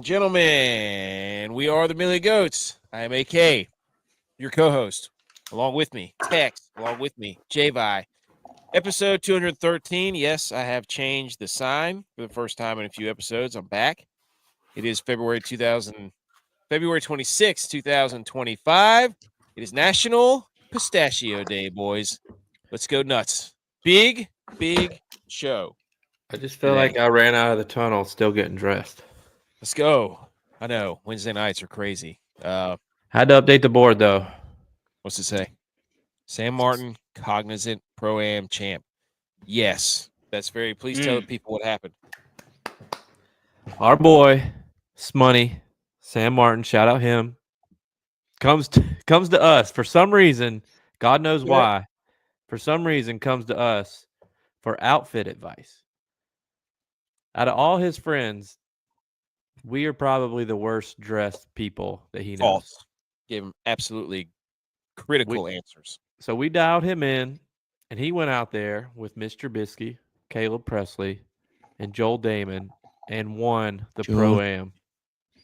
gentlemen, we are the Millie Goats. I am AK, your co-host. Along with me, Tex. Along with me, J.U.Y. Episode 213. Yes, I have changed the sign for the first time in a few episodes. I'm back. It is February 26, 2025. It is National Pistachio Day, boys. Let's go nuts. Big show. I just feel like I ran out of the tunnel still getting dressed. Let's go. I know. Wednesday nights are crazy. Had to update the board, though. What's it say? Sam Martin, Cognizant Pro-Am champ. Yes. That's very. Please tell the people what happened. Our boy, Smoney, Sam Martin, shout out him, comes to us for some reason. God knows why. For some reason, comes to us for outfit advice. Out of all his friends, we are probably the worst dressed people that he knows. False. Gave him absolutely critical answers. So we dialed him in, and he went out there with Mr. Trubisky, Caleb Presley, and Joel Damon, and won the Pro-Am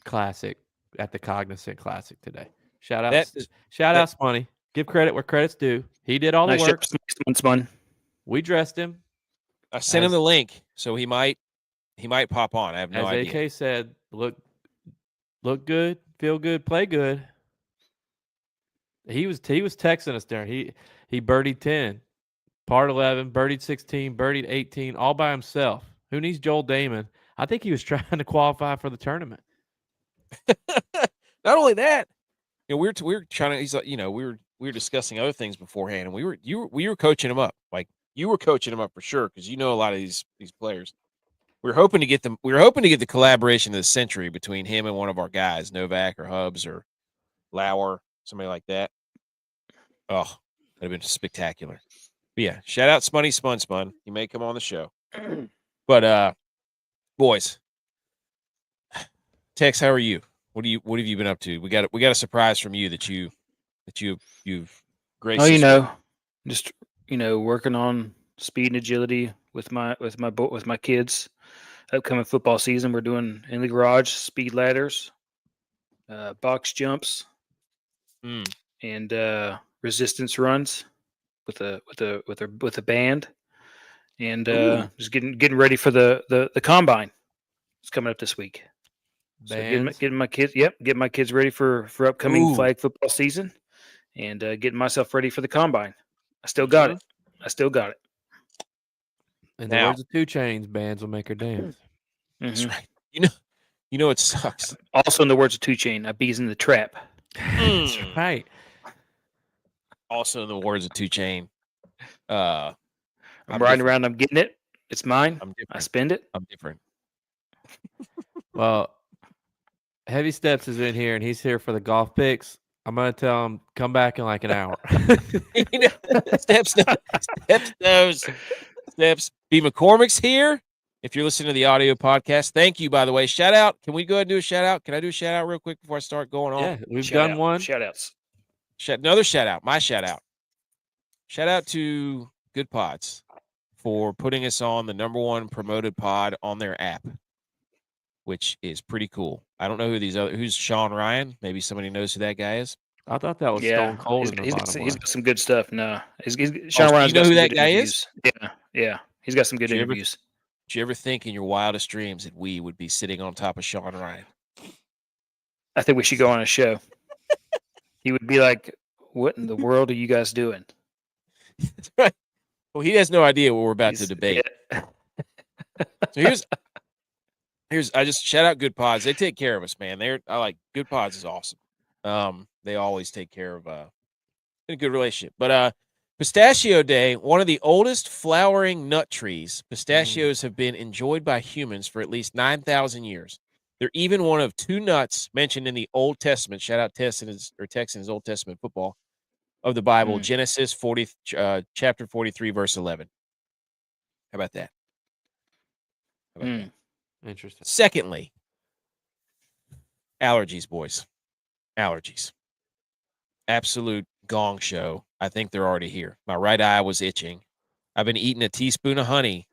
Classic at the Cognizant Classic today. Shout out, Smoney. Give credit where credit's due. He did all the work. Spun. We dressed him. I sent him the link, so he might pop on. I have no idea. As AK said, look good, feel good, play good. He was texting us there. He birdied 10, part 11, birdied 16, birdied 18, all by himself. Who needs Joel Damon? I think he was trying to qualify for the tournament. Not only that, we were trying to. He's like, we were discussing other things beforehand, and we were coaching him up. Like you were coaching him up for sure because you know a lot of these players. We were hoping to get them. We were hoping to get the collaboration of the century between him and one of our guys, Novak or Hubbs or Lauer, somebody like that. Oh, that'd have been spectacular. But yeah, shout out Spunny Spun. He may come on the show. But boys, Tex, how are you? What have you been up to? We got a surprise from you that you've graced. Just working on speed and agility with my kids. Upcoming football season, we're doing in the garage speed ladders, box jumps, and resistance runs with a band, and just getting ready for the combine. It's coming up this week. So getting my kids ready for upcoming flag football season, and getting myself ready for the combine. I still got it. In the words of 2 Chainz, bands will make her dance. That's right. You know it sucks. Also, in the words of 2 Chainz, I bees in the trap. That's right. Also, in the words of 2 Chainz, I'm riding around. I'm getting it. It's mine. I spend it. I'm different. Well, Heavy Steps is in here, and he's here for the golf picks. I'm going to tell him, come back in like an hour. Steps. B. McCormick's here. If you're listening to the audio podcast, thank you, by the way. Shout out. Can we go ahead and do a shout out? Can I do a shout out real quick before I start going on? Yeah, we've done one. Shout outs. Another shout out. My shout out. Shout out to Good Pods for putting us on the #1 promoted pod on their app, which is pretty cool. I don't know who's Sean Ryan. Maybe somebody knows who that guy is. I thought that was Stone Cold. He's got some good stuff. No, Sean Ryan's. You know who that guy is? Yeah. He's got some good interviews. Did you ever think in your wildest dreams that we would be sitting on top of Sean Ryan? I think we should go on a show. He would be like, "What in the world are you guys doing?" That's right. Well, he has no idea what we're about to debate. Yeah. So I just shout out Good Pods. They take care of us, man. Good Pods is awesome. They always take care of in a good relationship. But Pistachio Day, one of the oldest flowering nut trees. Pistachios have been enjoyed by humans for at least 9,000 years. They're even one of 2 nuts mentioned in the Old Testament. Shout out Tex in his Old Testament football of the Bible, Genesis 40, chapter 43, verse 11. How about that? Interesting. Secondly, allergies, boys. Allergies. Absolute gong show. I think they're already here. My right eye was itching. I've been eating a teaspoon of honey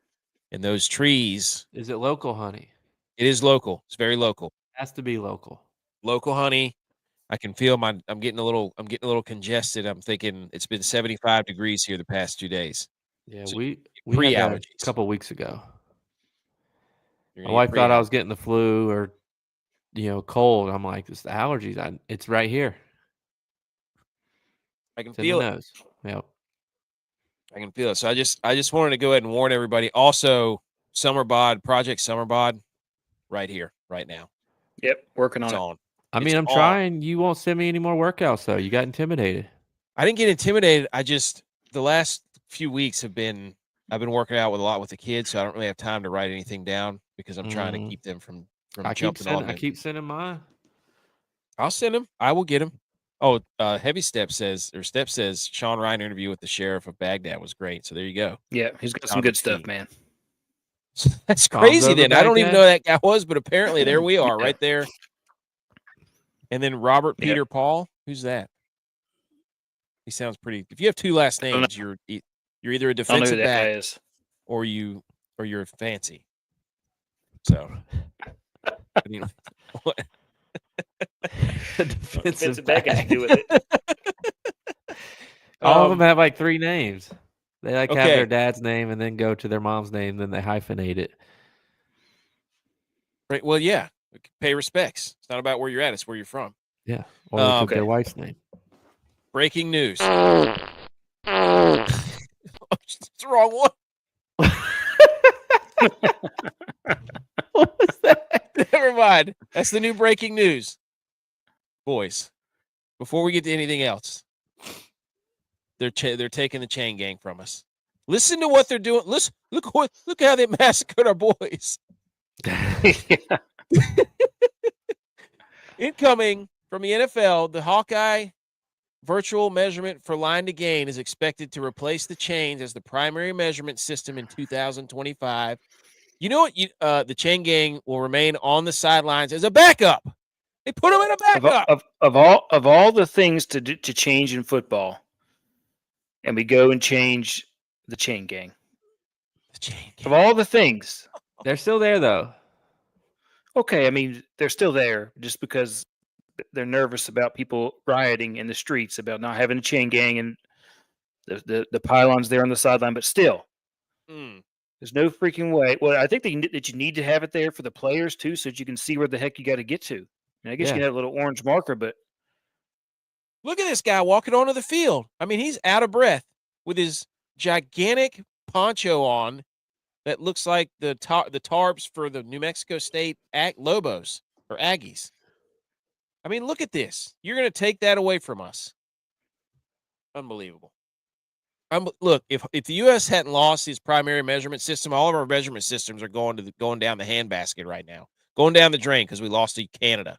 in those trees. Is it local honey? It is local. It's very local. Has to be local. Local honey. I can feel I'm getting a little congested. I'm thinking it's been 75 degrees here the past 2 days. Yeah, So we had that a couple weeks ago. My wife thought I was getting the flu or cold. I'm like, it's the allergies. It's right here. I can It's feel in the it. nose. Yep. I can feel it. So I just wanted to go ahead and warn everybody. Also, Project Summer Bod, right here, right now. Yep, working on It's it. on. I mean, I'm trying. You won't send me any more workouts, though. You got intimidated. I didn't get intimidated. The last few weeks I've been working out a lot with the kids, so I don't really have time to write anything down because I'm trying to keep them from jumping on me. I keep sending mine. I'll send them. I will get them. Oh, Step says Sean Ryan interview with the sheriff of Baghdad was great. So there you go. Yeah, he's got some good stuff, man. That's crazy. Then I don't even know who that guy was, but apparently there we are, right there. And then Robert Peter Paul, who's that? He sounds pretty. If you have two last names, you're either a defensive back or you're fancy. So, what? defensive back has to do with it. All of them have like 3 names. They have their dad's name and then go to their mom's name, then they hyphenate it. Right. Well, yeah. Pay respects. It's not about where you're at; it's where you're from. Yeah. Or they took their wife's name. Breaking news. It's the wrong one. What was that? Never mind. That's the new breaking news. Boys, before we get to anything else, they're taking the chain gang from us. Listen to what they're doing. Listen, look how they massacred our boys. Incoming from the NFL, the Hawkeye virtual measurement for line to gain is expected to replace the chains as the primary measurement system in 2025. You know what? The chain gang will remain on the sidelines as a backup. They put them in a backup. Of all the things to change in football, and we go and change the chain gang. The chain gang. Of all the things, they're still there though. Okay, I mean they're still there just because they're nervous about people rioting in the streets, about not having a chain gang and the pylons there on the sideline. But still, there's no freaking way. Well, I think that you need to have it there for the players too, so that you can see where the heck you got to get to. I guess you can have a little orange marker, but look at this guy walking onto the field. I mean, he's out of breath with his gigantic poncho on that looks like the tarps for the New Mexico State Lobos or Aggies. I mean, look at this. You're going to take that away from us. Unbelievable. Look, if the U.S. hadn't lost his primary measurement system, all of our measurement systems are going down the handbasket right now, going down the drain because we lost to Canada.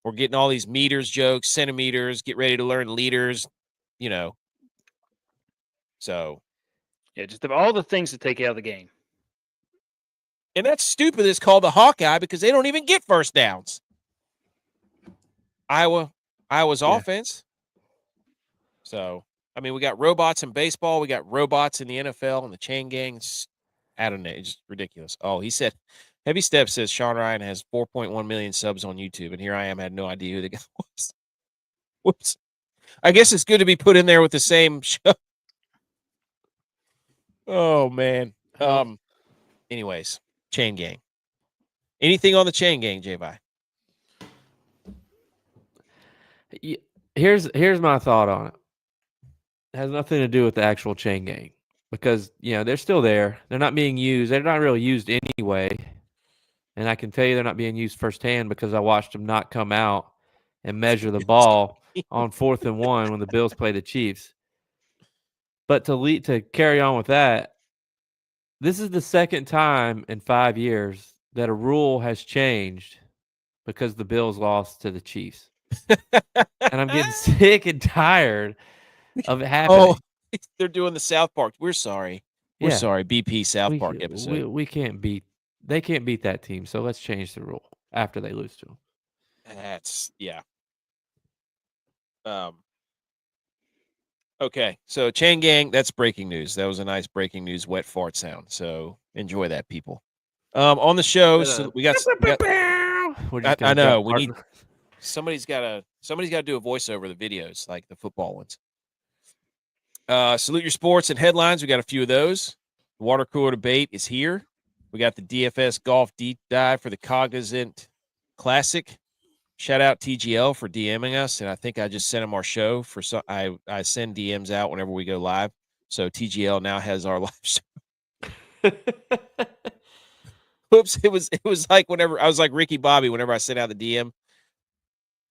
We're getting all these meters jokes, centimeters, get ready to learn liters, So. Yeah, just of all the things to take out of the game. And that's stupid. It's called the Hawkeye because they don't even get first downs. Iowa's offense. So, I mean, we got robots in baseball. We got robots in the NFL and the chain gangs. I don't know. It's just ridiculous. Oh, he said, Heavy Step says Sean Ryan has 4.1 million subs on YouTube, and here I am, had no idea who the guy was. Whoops. I guess it's good to be put in there with the same show. Oh, man. Anyways, chain gang. Anything on the chain gang, J-Vi? Here's my thought on it. It has nothing to do with the actual chain gang because, they're still there. They're not being used. They're not really used anyway. And I can tell you they're not being used firsthand because I watched them not come out and measure the ball on 4th and 1 when the Bills play the Chiefs. But to carry on with that, this is the second time in 5 years that a rule has changed because the Bills lost to the Chiefs. And I'm getting sick and tired of it happening. Oh, they're doing the South Park. We're sorry. We're sorry. BP South Park episode. They can't beat that team. So let's change the rule after they lose to them. That's okay. So chain gang, that's breaking news. That was a nice breaking news wet fart sound. So enjoy that, people. On the show, so we got now? We're I just gonna know jump we need hard- somebody's got to do a voiceover of the videos like the football ones. Salute your sports and headlines. We got a few of those. The water cooler debate is here. We got the DFS golf deep dive for the Cognizant Classic. Shout out TGL for DMing us, and I think I just sent him our show for some. I send DMs out whenever we go live, so TGL now has our live show. Whoops! It was like whenever I was like Ricky Bobby. Whenever I sent out the DM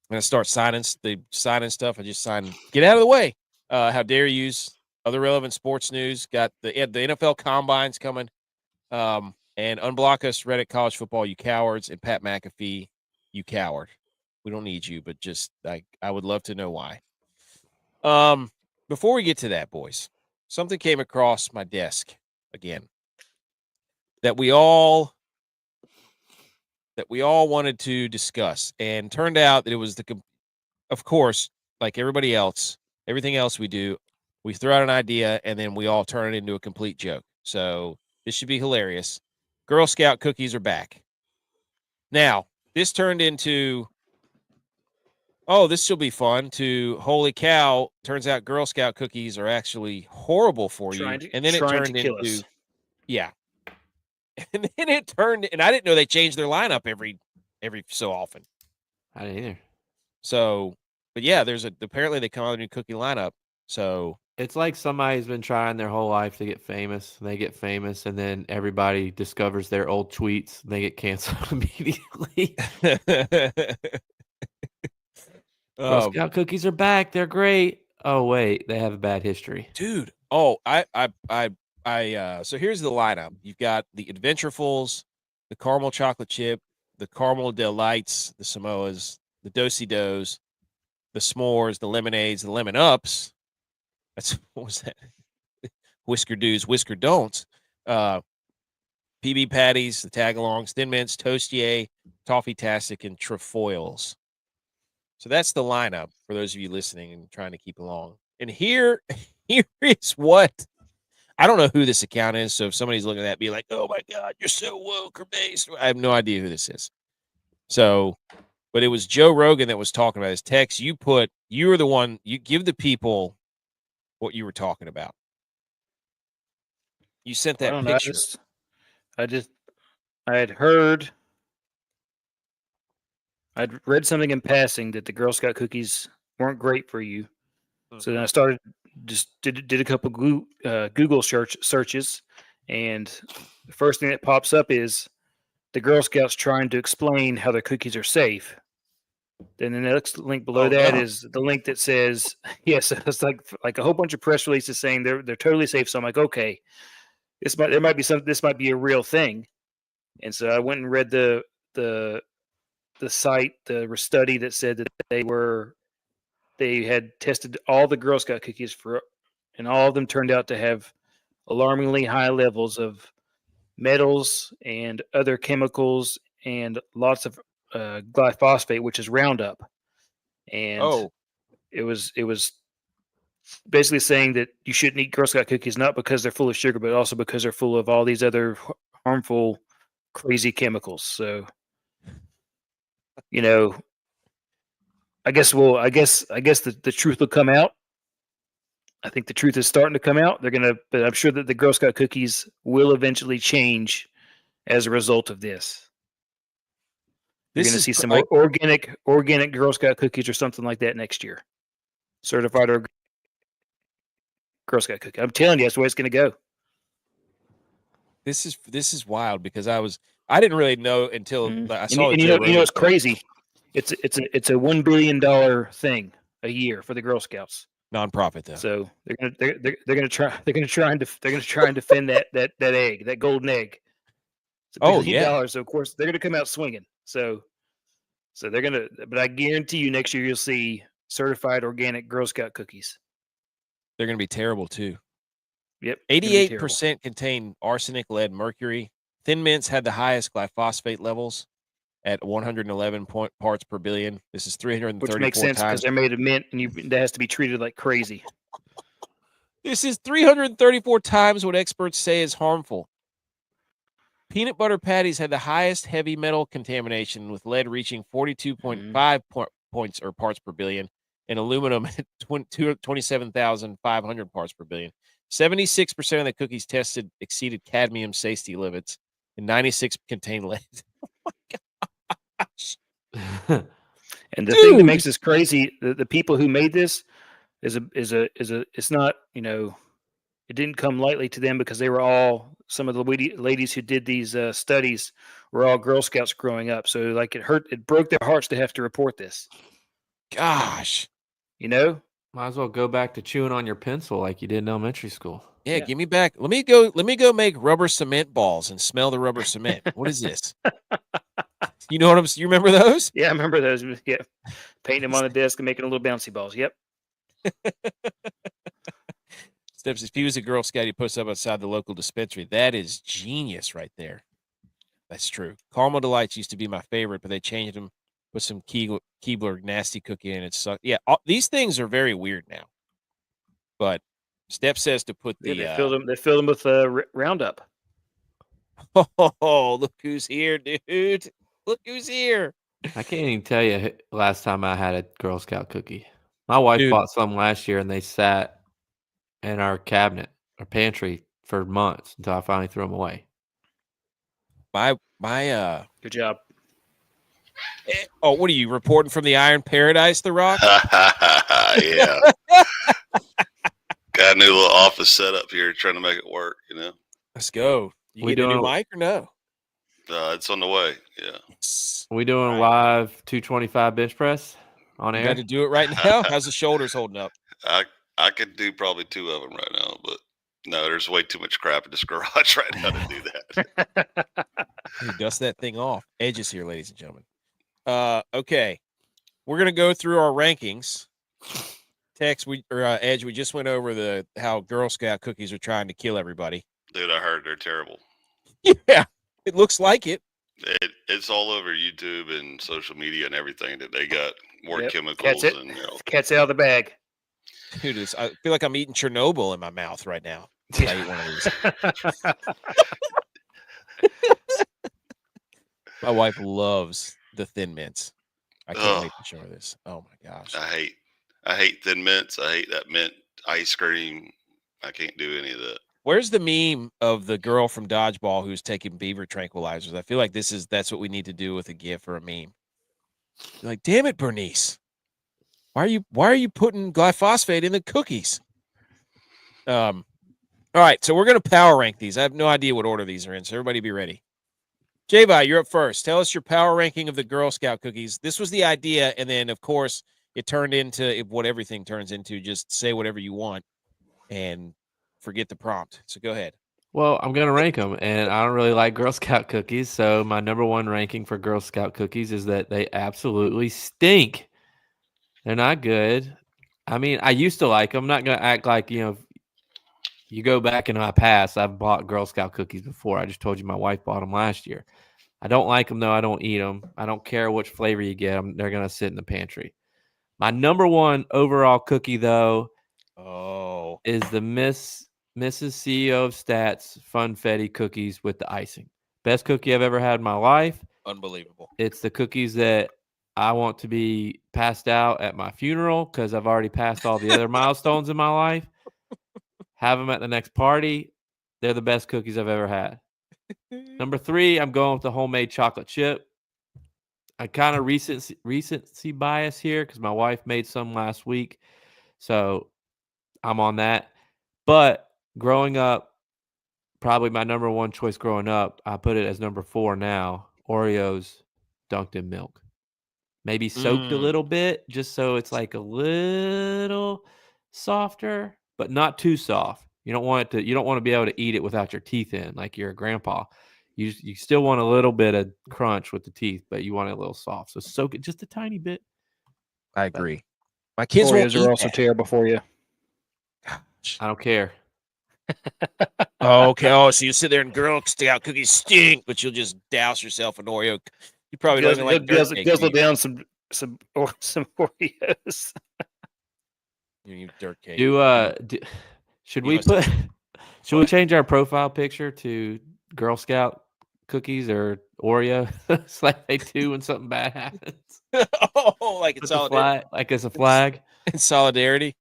and I start signing stuff, I just sign. Get out of the way! How dare you use other relevant sports news? Got the NFL Combine's coming, and unblock us Reddit college football, you cowards, and Pat McAfee, you coward. We don't need you, but just I would love to know why. Before we get to that, boys, something came across my desk again that we all wanted to discuss, and turned out that it was of course, like everybody else, everything else we do, we throw out an idea and then we all turn it into a complete joke. So this should be hilarious. Girl Scout cookies are back. Now, this turned into, oh, this will be fun, to holy cow, turns out Girl Scout cookies are actually horrible for you. And then it turned into, yeah. And then it turned, and I didn't know they changed their lineup every so often. I didn't either. So, but yeah, apparently they come out with a new cookie lineup. So It's like somebody's been trying their whole life to get famous. They get famous, and then everybody discovers their old tweets. And they get canceled immediately. Girl Scout cookies are back. They're great. Oh wait, they have a bad history, dude. Oh, so here's the lineup. You've got the Adventurefuls, the caramel chocolate chip, the caramel delights, the Samoas, the Do-si-dos, the s'mores, the lemonades, the lemon ups. That's what was that? Whisker do's, whisker don'ts. PB patties, the tagalongs, thin mints, toastier, toffee tastic, and trefoils. So that's the lineup for those of you listening and trying to keep along. And here is what, I don't know who this account is. So if somebody's looking at that, be like, oh my God, you're so woke or based. I have no idea who this is. So, but it was Joe Rogan that was talking about this text. You were the one, you give the people what you were talking about. You sent that picture. I'd read something in passing that the Girl Scout cookies weren't great for you. So then I started, just did a couple Google searches, and the first thing that pops up is the Girl Scouts trying to explain how their cookies are safe. Then the next link below is the link that says, yes, it's like a whole bunch of press releases saying they're totally safe. So I'm like, okay, this might be a real thing. And so I went and read the site, the study that said that they had tested all the Girl Scout cookies and all of them turned out to have alarmingly high levels of metals and other chemicals and lots of glyphosate, which is Roundup. And it was basically saying that you shouldn't eat Girl Scout cookies, not because they're full of sugar, but also because they're full of all these other harmful, crazy chemicals. So, I guess the truth will come out. I think the truth is starting to come out. But I'm sure that the Girl Scout cookies will eventually change as a result of this. You're going to see some more organic Girl Scout cookies or something like that next year. Certified Girl Scout cookie. I'm telling you, that's the way it's going to go. This is wild because I didn't really know until I saw it. It's crazy. It's a $1 billion thing a year for the Girl Scouts. Nonprofit though. So they're gonna try and defend that egg, that golden egg. It's $1 billion, so of course they're gonna come out swinging. So they're gonna, but I guarantee you next year you'll see certified organic Girl Scout cookies. They're gonna be terrible too. Yep. 88% contain arsenic, lead, mercury. Thin Mints had the highest glyphosate levels at 111 parts per billion. This is 334 Which makes sense because they're made of mint, and that has to be treated like crazy. This is 334 times what experts say is harmful. peanut butter patties had the highest heavy metal contamination, with lead reaching 42.5 points or parts per billion, and aluminum at 27,500 parts per billion. 76% of the cookies tested exceeded cadmium safety limits, and 96 contained lead. Oh my gosh. And the thing that makes this crazy, the people who made this it's not, it didn't come lightly to them, because they were all, some of the ladies who did these studies were all Girl Scouts growing up. So like it broke their hearts to have to report this. Gosh. Might as well go back to chewing on your pencil like you did in elementary school. Yeah, give me back. Let me go make rubber cement balls and smell the rubber cement. What is this? You know what you remember those? Yeah, I remember those. Yeah. Painting them on the desk and making little bouncy balls. Yep. Steps, if he was a Girl Scout, he posts up outside the local dispensary. That is genius right there. That's true. Caramel Delights used to be my favorite, but they changed them with some Keebler nasty cookie in it. So yeah, these things are very weird now. But Steph says to put the they filled them with Roundup. Oh, look who's here, dude. Look who's here. I can't even tell you last time I had a Girl Scout cookie. My wife bought some last year, and they sat in our cabinet or pantry for months until I finally threw them away. My Good job. Oh, what are you reporting from the Iron Paradise, The Rock? Yeah. Got a new little office set up here, trying to make it work. Let's go. You get a new mic or no? It's on the way. Yeah. Are we doing live 225 bench press on air? Got to do it right now. How's the shoulders holding up? I could do probably 2 of them right now, but no, there's way too much crap in this garage right now to do that. Dust that thing off. Edges here, ladies and gentlemen. Okay, we're gonna go through our rankings. Tex, Edge, we just went over how Girl Scout cookies are trying to kill everybody. Dude, I heard they're terrible. Yeah, it looks like it. It's all over YouTube and social media and everything that they got more chemicals. Cat's out of the bag. Dude, I feel like I'm eating Chernobyl in my mouth right now. I eat one of these. My wife loves the Thin Mints. I can't wait to show her this. Oh my gosh. I hate Thin Mints. I hate that mint ice cream. I can't do any of that. Where's the meme of the girl from Dodgeball who's taking beaver tranquilizers? I feel like that's what we need to do with a GIF or a meme. You're like, damn it, Bernice. Why are you putting glyphosate in the cookies? All right, so we're gonna power rank these. I have no idea what order these are in, so everybody be ready. J-Vi, you're up first. Tell us your power ranking of the Girl Scout cookies. This was the idea, and then of course it turned into what everything turns into. Just say whatever you want and forget the prompt. So go ahead. Well, I'm going to rank them, and I don't really like Girl Scout cookies, so my number one ranking for Girl Scout cookies is that they absolutely stink. They're not good. I mean, I used to like them. I'm not going to act like, you go back in my past, I've bought Girl Scout cookies before. I just told you my wife bought them last year. I don't like them, though. I don't eat them. I don't care which flavor you get them. They're going to sit in the pantry. My number one overall cookie, though, is the Mrs. CEO of Stats Funfetti cookies with the icing. Best cookie I've ever had in my life. Unbelievable. It's the cookies that I want to be passed out at my funeral because I've already passed all the other milestones in my life. Have them at the next party. They're the best cookies I've ever had. Number 3, I'm going with the homemade chocolate chip. I kind of recency bias here because my wife made some last week. So I'm on that. But growing up, probably my number one choice growing up, I put it as number 4 now, Oreos dunked in milk. Maybe soaked a little bit just so it's like a little softer, but not too soft. You don't want to be able to eat it without your teeth in like you're a grandpa. You still want a little bit of crunch with the teeth, but you want it a little soft. So soak it just a tiny bit. I agree. My kids Oreos are also terrible for you. I don't care. Okay. Oh, so you sit there and Girl Scout cookies stink, but you'll just douse yourself an Oreo. You probably don't even like guzzle down some Oreos. You need dirt cake. Should we change our profile picture to Girl Scout cookies or Oreo. It's like they do when something bad happens. Oh, like it's Put the flag, like it's a flag. in solidarity.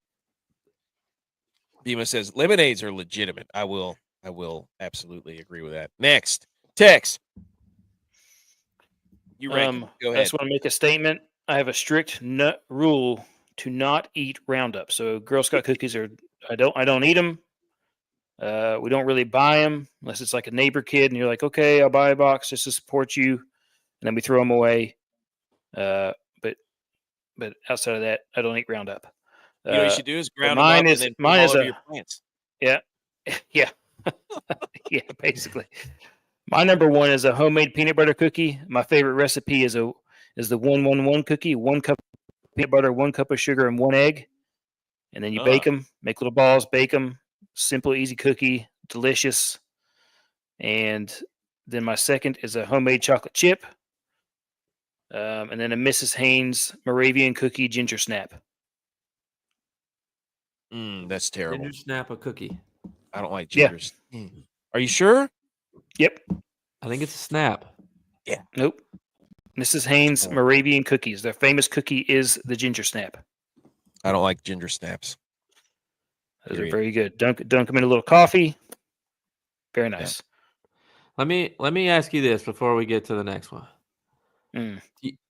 Bima says lemonades are legitimate. I will absolutely agree with that. Next, Tex. You ready? Go I ahead. just want to make a statement. I have a strict rule to not eat Roundup. So Girl Scout cookies are I don't eat them. We don't really buy them unless it's like a neighbor kid and you're like, okay, I'll buy a box just to support you, and then we throw them away. But outside of that, I don't eat Roundup. You know what you should do is ground them up and then put them all over your plants. Yeah, yeah, yeah. Basically, my number one is a homemade peanut butter cookie. My favorite recipe is the 1-1-1 cookie: 1 cup of peanut butter, 1 cup of sugar, and 1 egg. And then you bake them, make little balls, bake them. Simple, easy cookie, delicious. And then my second is a homemade chocolate chip. And then a Mrs. Haynes Moravian cookie ginger snap. That's terrible. Ginger snap a cookie. I don't like gingers. Yeah. Are you sure? Yep. I think it's a snap. Yeah. Nope. Mrs. Haynes Moravian cookies. Their famous cookie is the ginger snap. I don't like ginger snaps. Those are very good. Dunk them in a little coffee. Very nice. Yeah. Let me ask you this before we get to the next one.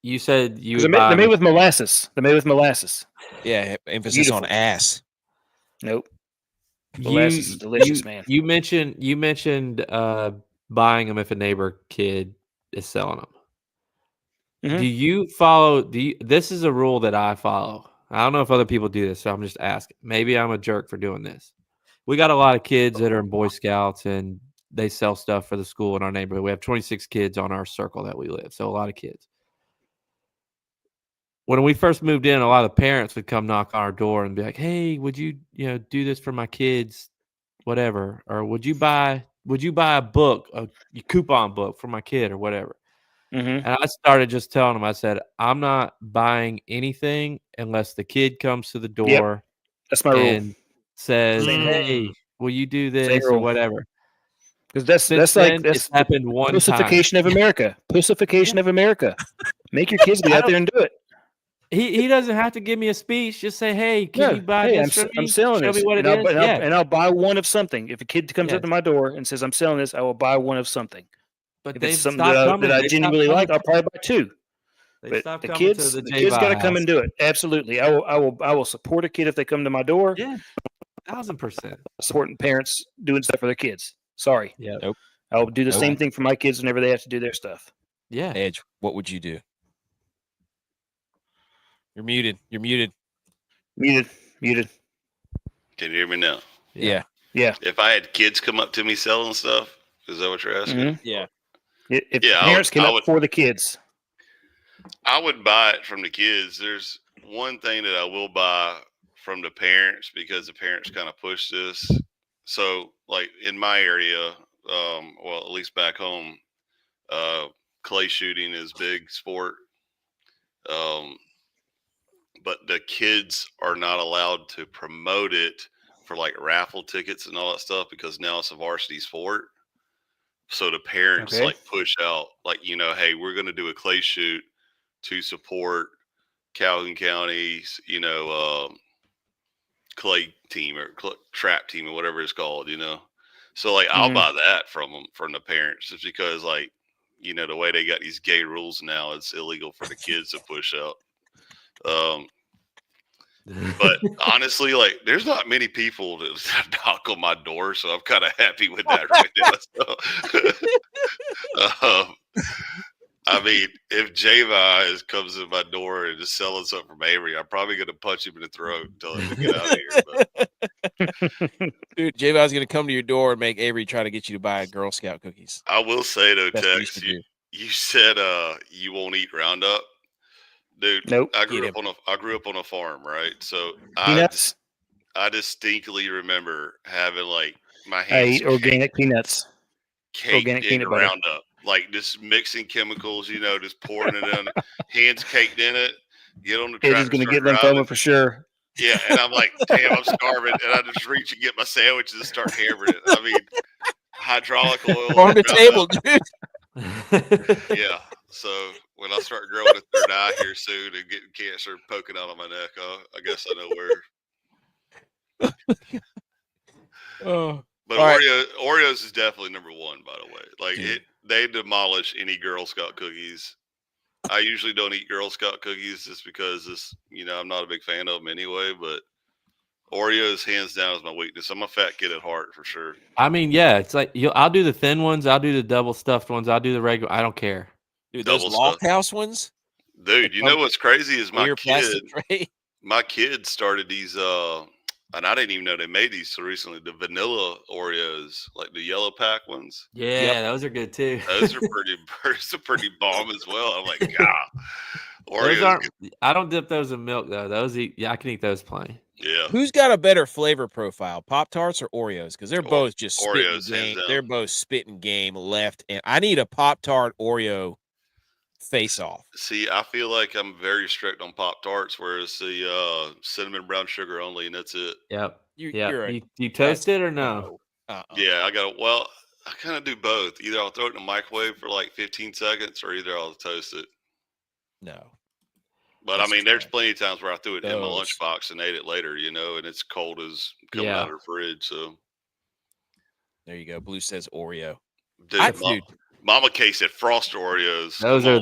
You said you they're made with molasses. They're made with molasses. Yeah, emphasis on ass. Nope. Molasses is delicious, man. You mentioned buying them if a neighbor kid is selling them. Mm-hmm. Do you follow? This is a rule that I follow. I don't know if other people do this, so I'm just asking. Maybe I'm a jerk for doing this. We got a lot of kids that are in Boy Scouts and they sell stuff for the school in our neighborhood. We have 26 kids on our circle that we live, so a lot of kids. When we first moved in, a lot of the parents would come knock on our door and be like, "Hey, would you do this for my kids, whatever? Or would you buy a book, a coupon book for my kid or whatever?" Mm-hmm. And I started just telling them, I said, "I'm not buying anything unless the kid comes to the door." Yep. That's my and rule. Says, "Hey, will you do this or whatever?" Because that's happened one pussification time. of America. Pussification of America. Make your kids get out there and do it. He doesn't have to give me a speech. Just say, "Hey, can you buy this for me? I'm selling Show this. me what it is." And I'll buy one of something. If a kid comes up to my door and says, "I'm selling this," I will buy one of something. But if it's something that I genuinely like, I'll probably buy 2. But the kids got to come and do it. Absolutely. I will support a kid if they come to my door. Yeah, 1,000%. Supporting parents doing stuff for their kids. Sorry. Yeah. Nope. I'll do the same thing for my kids whenever they have to do their stuff. Yeah. Edge, what would you do? You're muted. Muted. Can you hear me now? Yeah. If I had kids come up to me selling stuff, is that what you're asking? Mm-hmm. Yeah. If parents came up for the kids, I would buy it from the kids. There's one thing that I will buy from the parents because the parents kind of push this. So, like in my area, well, at least back home, clay shooting is big sport. But the kids are not allowed to promote it for like raffle tickets and all that stuff because now it's a varsity sport. So the parents like push out like, hey, we're going to do a clay shoot to support Calhoun County's, clay team or trap team or whatever it's called, So like I'll buy that from them, from the parents, just because like, the way they got these gay rules now, it's illegal for the kids to push out. But honestly, like there's not many people that knock on my door, so I'm kind of happy with that right now. So, I mean, if J.U.Y.S comes to my door and is selling something from Avery, I'm probably going to punch him in the throat and tell him to get out of here. Dude, J.U.Y.S is going to come to your door and make Avery try to get you to buy Girl Scout cookies. I will say though, Tex, you said you won't eat Roundup. Dude, nope. I grew up on a farm, right? So peanuts. I distinctly remember having like my hands. I eat organic peanuts. Organic peanut butter. Roundup, like just mixing chemicals, just pouring it in. Hands caked in it. Get on the tractor. He's going to get lymphoma for sure. Yeah, and I'm like, damn, I'm starving, and I just reach and get my sandwiches and start hammering it. I mean, hydraulic oil on the table, dude. Yeah. So when I start growing a third eye here soon and getting cancer poking out of my neck, I guess I know where. Oh, But all right. Oreos is definitely number one, by the way. Like Dude. they demolish any Girl Scout cookies. I usually don't eat Girl Scout cookies just because I'm not a big fan of them anyway. But Oreos, hands down, is my weakness. I'm a fat kid at heart for sure. I mean, yeah, it's like I'll do the thin ones, I'll do the double stuffed ones, I'll do the regular. I don't care. Dude, Double those stuff. Loft House ones? Dude, you know what's crazy is my plastic tray? kid started these and I didn't even know they made these so recently, the vanilla Oreos, like the yellow pack ones. Yeah, those are good too. Those are pretty bomb as well. I'm like, God. Oreos. I don't dip those in milk though. I can eat those plain. Yeah. Who's got a better flavor profile, Pop-Tarts or Oreos? Because they're both just Oreos, spitting game. hands down. They're both spitting game left, and I need a Pop-Tart Oreo face-off. See, I feel like I'm very strict on Pop-Tarts, whereas the cinnamon brown sugar only, and that's it. Yep. You're you toast it or no? Yeah, I kind of do both. Either I'll throw it in the microwave for like 15 seconds, or either I'll toast it. No. But I mean, there's plenty of times where I threw it in my lunchbox and ate it later, and it's cold as coming out of the fridge. So there you go. Blue says Oreo. Dude, Mama K said frosted Oreos. Those are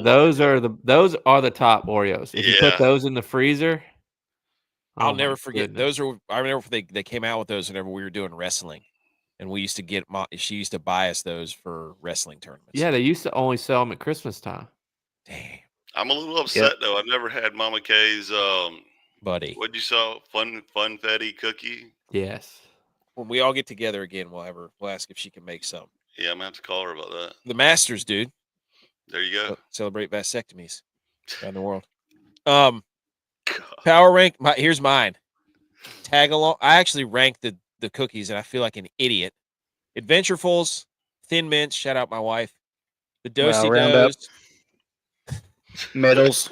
the top Oreos. If you put those in the freezer, I'll never forget. I remember they came out with those whenever we were doing wrestling, and we used to she used to buy us those for wrestling tournaments. Yeah, they used to only sell them at Christmas time. Damn. I'm a little upset though. I've never had Mama K's buddy. What'd you say? Funfetti cookie? Yes. When we all get together again, we'll ask if she can make some. Yeah, I'm gonna have to call her about that. The Masters, dude. There you go. Celebrate vasectomies around the world. Power rank. Here's mine. Tag along. I actually ranked the cookies, and I feel like an idiot. Adventurefuls, Thin Mints. Shout out my wife. The Do-si-dos. Medals.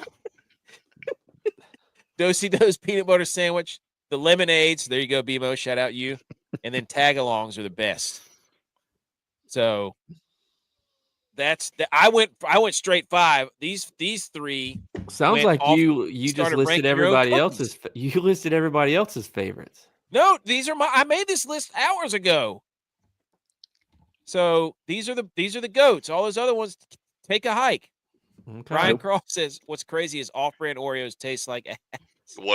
Do-si-dos peanut butter sandwich. The lemonades. There you go, BMO. Shout out you. And then tag-alongs are the best. So I went straight 5. These three sounds like you just listed everybody else's. You listed everybody else's favorites. No, these are I made this list hours ago. So these are the goats. All those other ones take a hike. Okay. Brian Cross says, "What's crazy is off-brand Oreos taste like ass."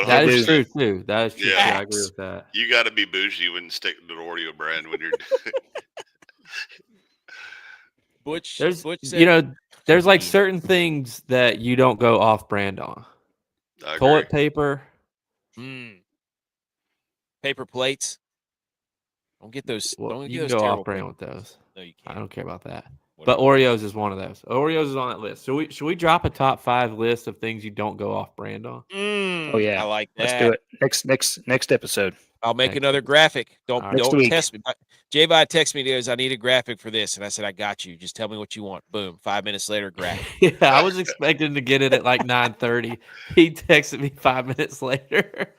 That is true too. That is true. Yeah, I agree with that. You got to be bougie when sticking to the Oreo brand when you're. Butch said, there's like certain things that you don't go off-brand on. Toilet paper, paper plates. Don't get those. Well, you can go off-brand with those. No, you can't. I don't care about that. Whatever. But Oreos is one of those. Oreos is on that list. So should we drop a top 5 list of things you don't go off-brand on? Oh yeah, I like that. Let's do it. Next episode. I'll make another graphic. Don't test me. J-Vi texted me, goes, I need a graphic for this. And I said, I got you. Just tell me what you want. Boom. 5 minutes later, graphic. Yeah, I was expecting to get it at like 9:30. He texted me 5 minutes later.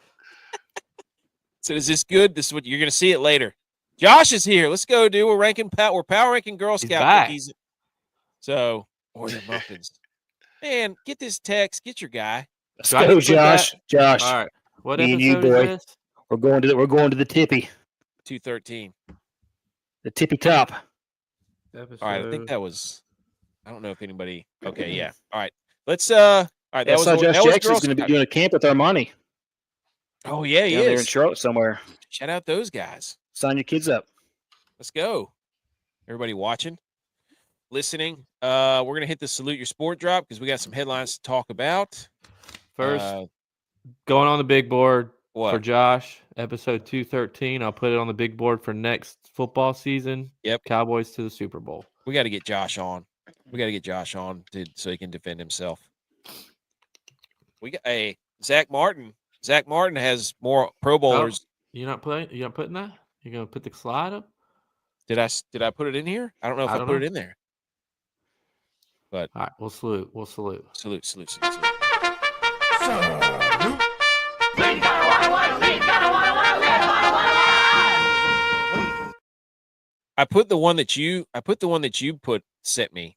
So is this good? This is what you're going to see it later. Josh is here. Let's go, dude. We're power ranking Girl Scout cookies. So, order muffins. Man, get this text. Get your guy. Let's go, Josh. Josh. All right. What me episode and you, boy. is this? We're going to the tippy. 213. The tippy top. All right, I think that was. I don't know if anybody. Okay, yeah. All right, let's. All right, that was. Josh Jackson's going to be doing a camp with Armani. Oh yeah, he is. There in Charlotte somewhere. Shout out those guys. Sign your kids up. Let's go. Everybody watching, listening. We're gonna hit the salute your sport drop because we got some headlines to talk about. First, going on the big board. What? For Josh, episode 213. I'll put it on the big board for next football season. Yep. Cowboys to the Super Bowl. We got to get Josh on. So he can defend himself. We got Zach Martin. Zach Martin has more Pro Bowlers. Oh, you're not putting that? You're gonna put the slide up? Did I put it in here? I don't know if I put it in there. But all right, we'll salute. Salute. I put the one that you sent me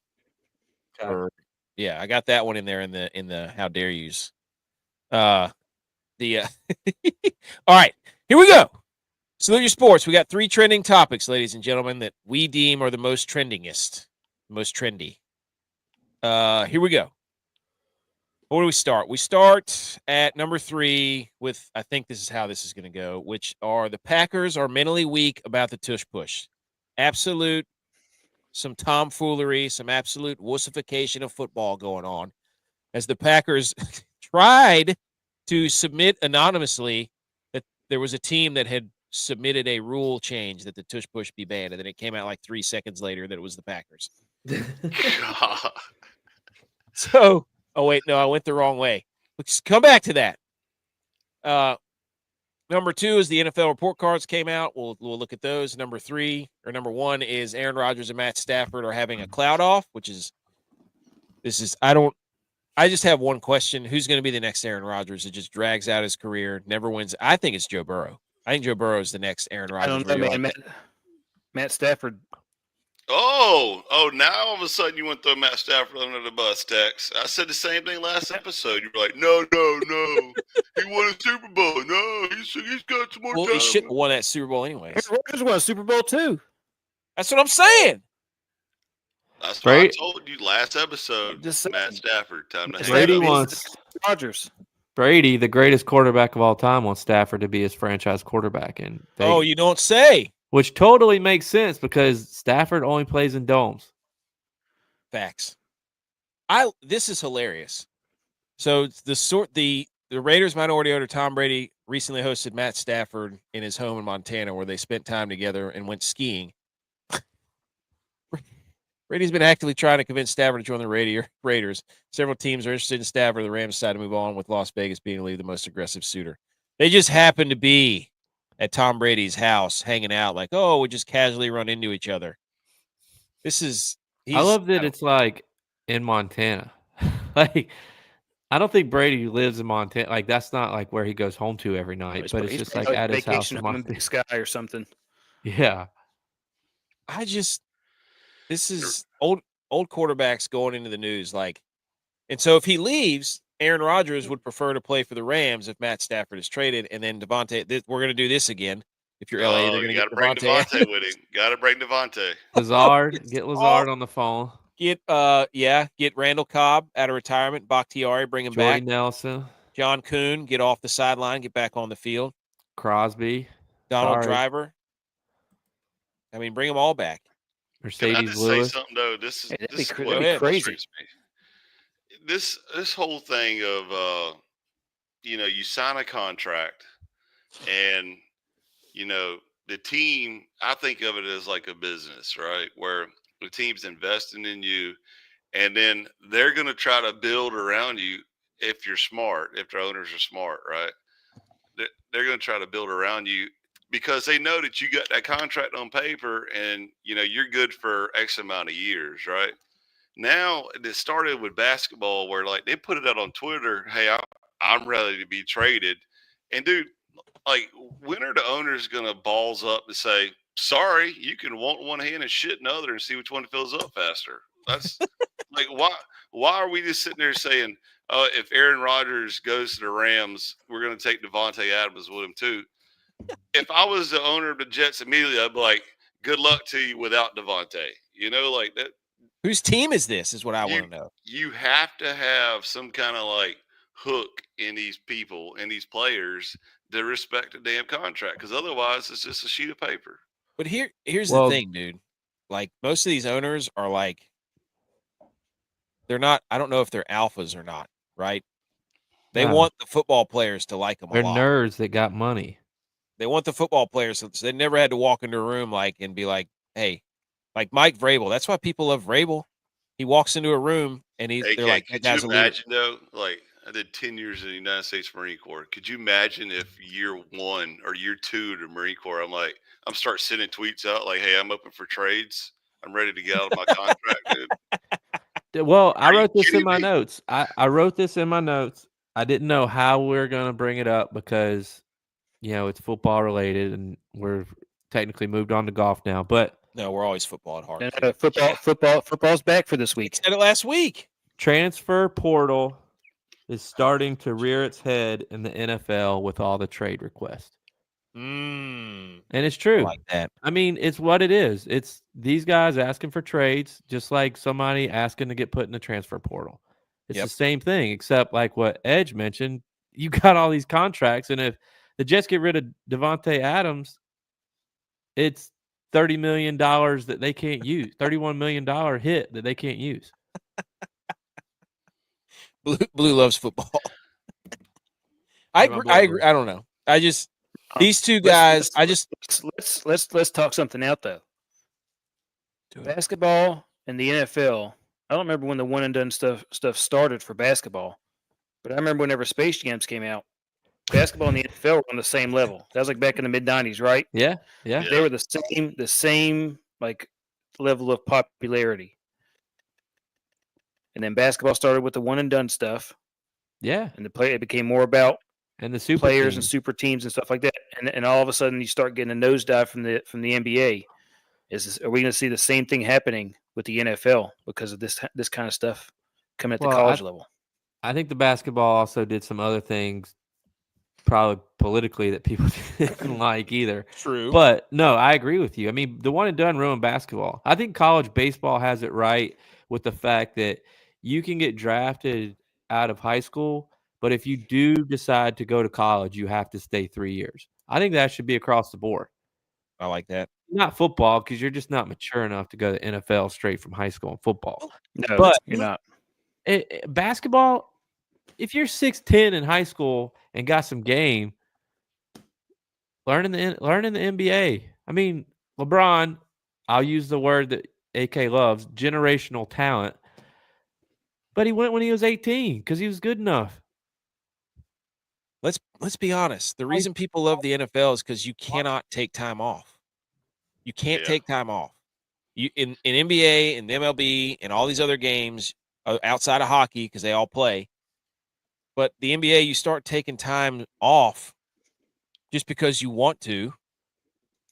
for yeah, I got that one in there in the how dare yous. All right, here we go. Salute your sports. We got 3 trending topics, ladies and gentlemen, that we deem are the most trendingest, most trendy. Here we go. Where do we start? We start at number 3 with, I think this is how this is going to go, which are the Packers are mentally weak about the tush push. Absolute, some tomfoolery, some absolute wussification of football going on as the Packers tried to submit anonymously that there was a team that had submitted a rule change that the tush push be banned, and then it came out like 3 seconds later that it was the Packers. God. So, oh wait, no, I went the wrong way. Let's come back to that. Number 2 is the NFL report cards came out. We'll look at those. Number 1 is Aaron Rodgers and Matt Stafford are having a cloud off, which is I just have one question. Who's going to be the next Aaron Rodgers? It just drags out his career, never wins. I think it's Joe Burrow. I think Joe Burrow is the next Aaron Rodgers. I don't know, man. Matt Stafford. Oh, now all of a sudden you want to throw Matt Stafford under the bus, Tex. I said the same thing last episode. You were like, no. He won a Super Bowl. No, he's got some more time. Well, he shouldn't have won that Super Bowl anyways. Aaron Rodgers won a Super Bowl too. That's what I'm saying. That's what I told you last episode. Matt Stafford, time to hang Brady up. wants Rodgers. Brady, the greatest quarterback of all time, wants Stafford to be his franchise quarterback in Vegas. Oh, you don't say. Which totally makes sense because Stafford only plays in domes. Facts. This is hilarious. So the Raiders minority owner Tom Brady recently hosted Matt Stafford in his home in Montana, where they spent time together and went skiing. Brady's been actively trying to convince Stafford to join the Raiders. Several teams are interested in Stafford. The Rams decided to move on, with Las Vegas being the most aggressive suitor. They just happen to be at Tom Brady's house hanging out like, oh, we just casually run into each other. I love that it's like in Montana. Like, I don't think Brady lives in Montana. Like, that's not like where he goes home to every night, but it's just like at his house in Montana. Big Sky or something. Yeah. This is old quarterbacks going into the news. Like, and so if he leaves, Aaron Rodgers would prefer to play for the Rams if Matt Stafford is traded. And then Devontae, we're going to do this again. If you're LA, they're going to get Devontae with him. Got to bring Devontae. Lazard, get Lazard on the phone. Get Randall Cobb out of retirement. Bakhtiari, bring him Jordy back. Nelson. John Kuhn, get off the sideline, get back on the field. Crosby. Donald Driver. I mean, bring them all back. Mercedes Can I just Lewis. say something though? This is crazy. This whole thing of you sign a contract and the team, I think of it as like a business, right? Where the team's investing in you and then they're going to try to build around you if you're smart, if their owners are smart, right? They're going to try to build around you because they know that you got that contract on paper and, you're good for X amount of years, right? Now, it started with basketball where, like, they put it out on Twitter, hey, I'm ready to be traded. And, dude, like, when are the owners going to balls up and say, sorry, you can want one hand and shit in other and see which one fills up faster? That's like, why are we just sitting there saying, oh, if Aaron Rodgers goes to the Rams, we're going to take Devontae Adams with him too? If I was the owner of the Jets immediately, I'd be like, good luck to you without Devontae. Like that. Whose team is this is what I want to know. You have to have some kind of like hook in these people and these players that respect the damn contract because otherwise it's just a sheet of paper. But here's the thing, dude. Like most of these owners are like, they're not, I don't know if they're alphas or not, right? They want the football players to like them a lot. They're nerds that got money. They want the football players. So they never had to walk into a room and be like, hey, like Mike Vrabel. That's why people love Vrabel. He walks into a room and they're like, that guy's a leader. Could you imagine though, like I did 10 years in the United States Marine Corps. Could you imagine if year 1 or year 2 to Marine Corps, I'm start sending tweets out like, hey, I'm open for trades. I'm ready to get out of my contract, dude. Well, I wrote this in my notes. I wrote this in my notes. I didn't know how we were going to bring it up because, it's football related and we're technically moved on to golf now. But No, we're always football at heart. Football's back for this We week. said it last week. Transfer portal is starting to rear its head in the NFL with all the trade requests. Mm, And it's I true. like that. I mean, it's what it is. It's these guys asking for trades, just like somebody asking to get put in the transfer portal. It's the same thing, except like what Edge mentioned, you got all these contracts, and if the Jets get rid of Devontae Adams, it's $30 million that they can't use, $31 million hit that they can't use. Blue loves football. I agree. I don't know. I just these two guys. Let's talk something out though. Basketball and the NFL. I don't remember when the one and done stuff started for basketball, but I remember whenever Space Jams came out, basketball and the NFL were on the same level. That was like back in the mid-90s, right? Yeah. They were the same like level of popularity. And then basketball started with the one and done stuff. Yeah. And it became more about and the super players teams. and super teams and stuff like that. And all of a sudden you start getting a nosedive from the NBA. Are we going to see the same thing happening with the NFL because of this kind of stuff coming at the college level? I think the basketball also did some other things, probably politically, that people didn't like either. True. But no, I agree with you. I mean, the one and done ruined basketball. I think college baseball has it right with the fact that you can get drafted out of high school, but if you do decide to go to college, you have to stay 3 years. I think that should be across the board. I like that. Not football, because you're just not mature enough to go to NFL straight from high school in football. No, but you're not. Basketball, if you're 6'10" in high school and got some game, learning the NBA. I mean, LeBron, I'll use the word that AK loves, generational talent. But he went when he was 18 because he was good enough. Let's be honest. The reason people love the NFL is because you cannot take time off. You can't take time off. You in NBA and MLB and all these other games outside of hockey, because they all play. But the NBA, you start taking time off just because you want to.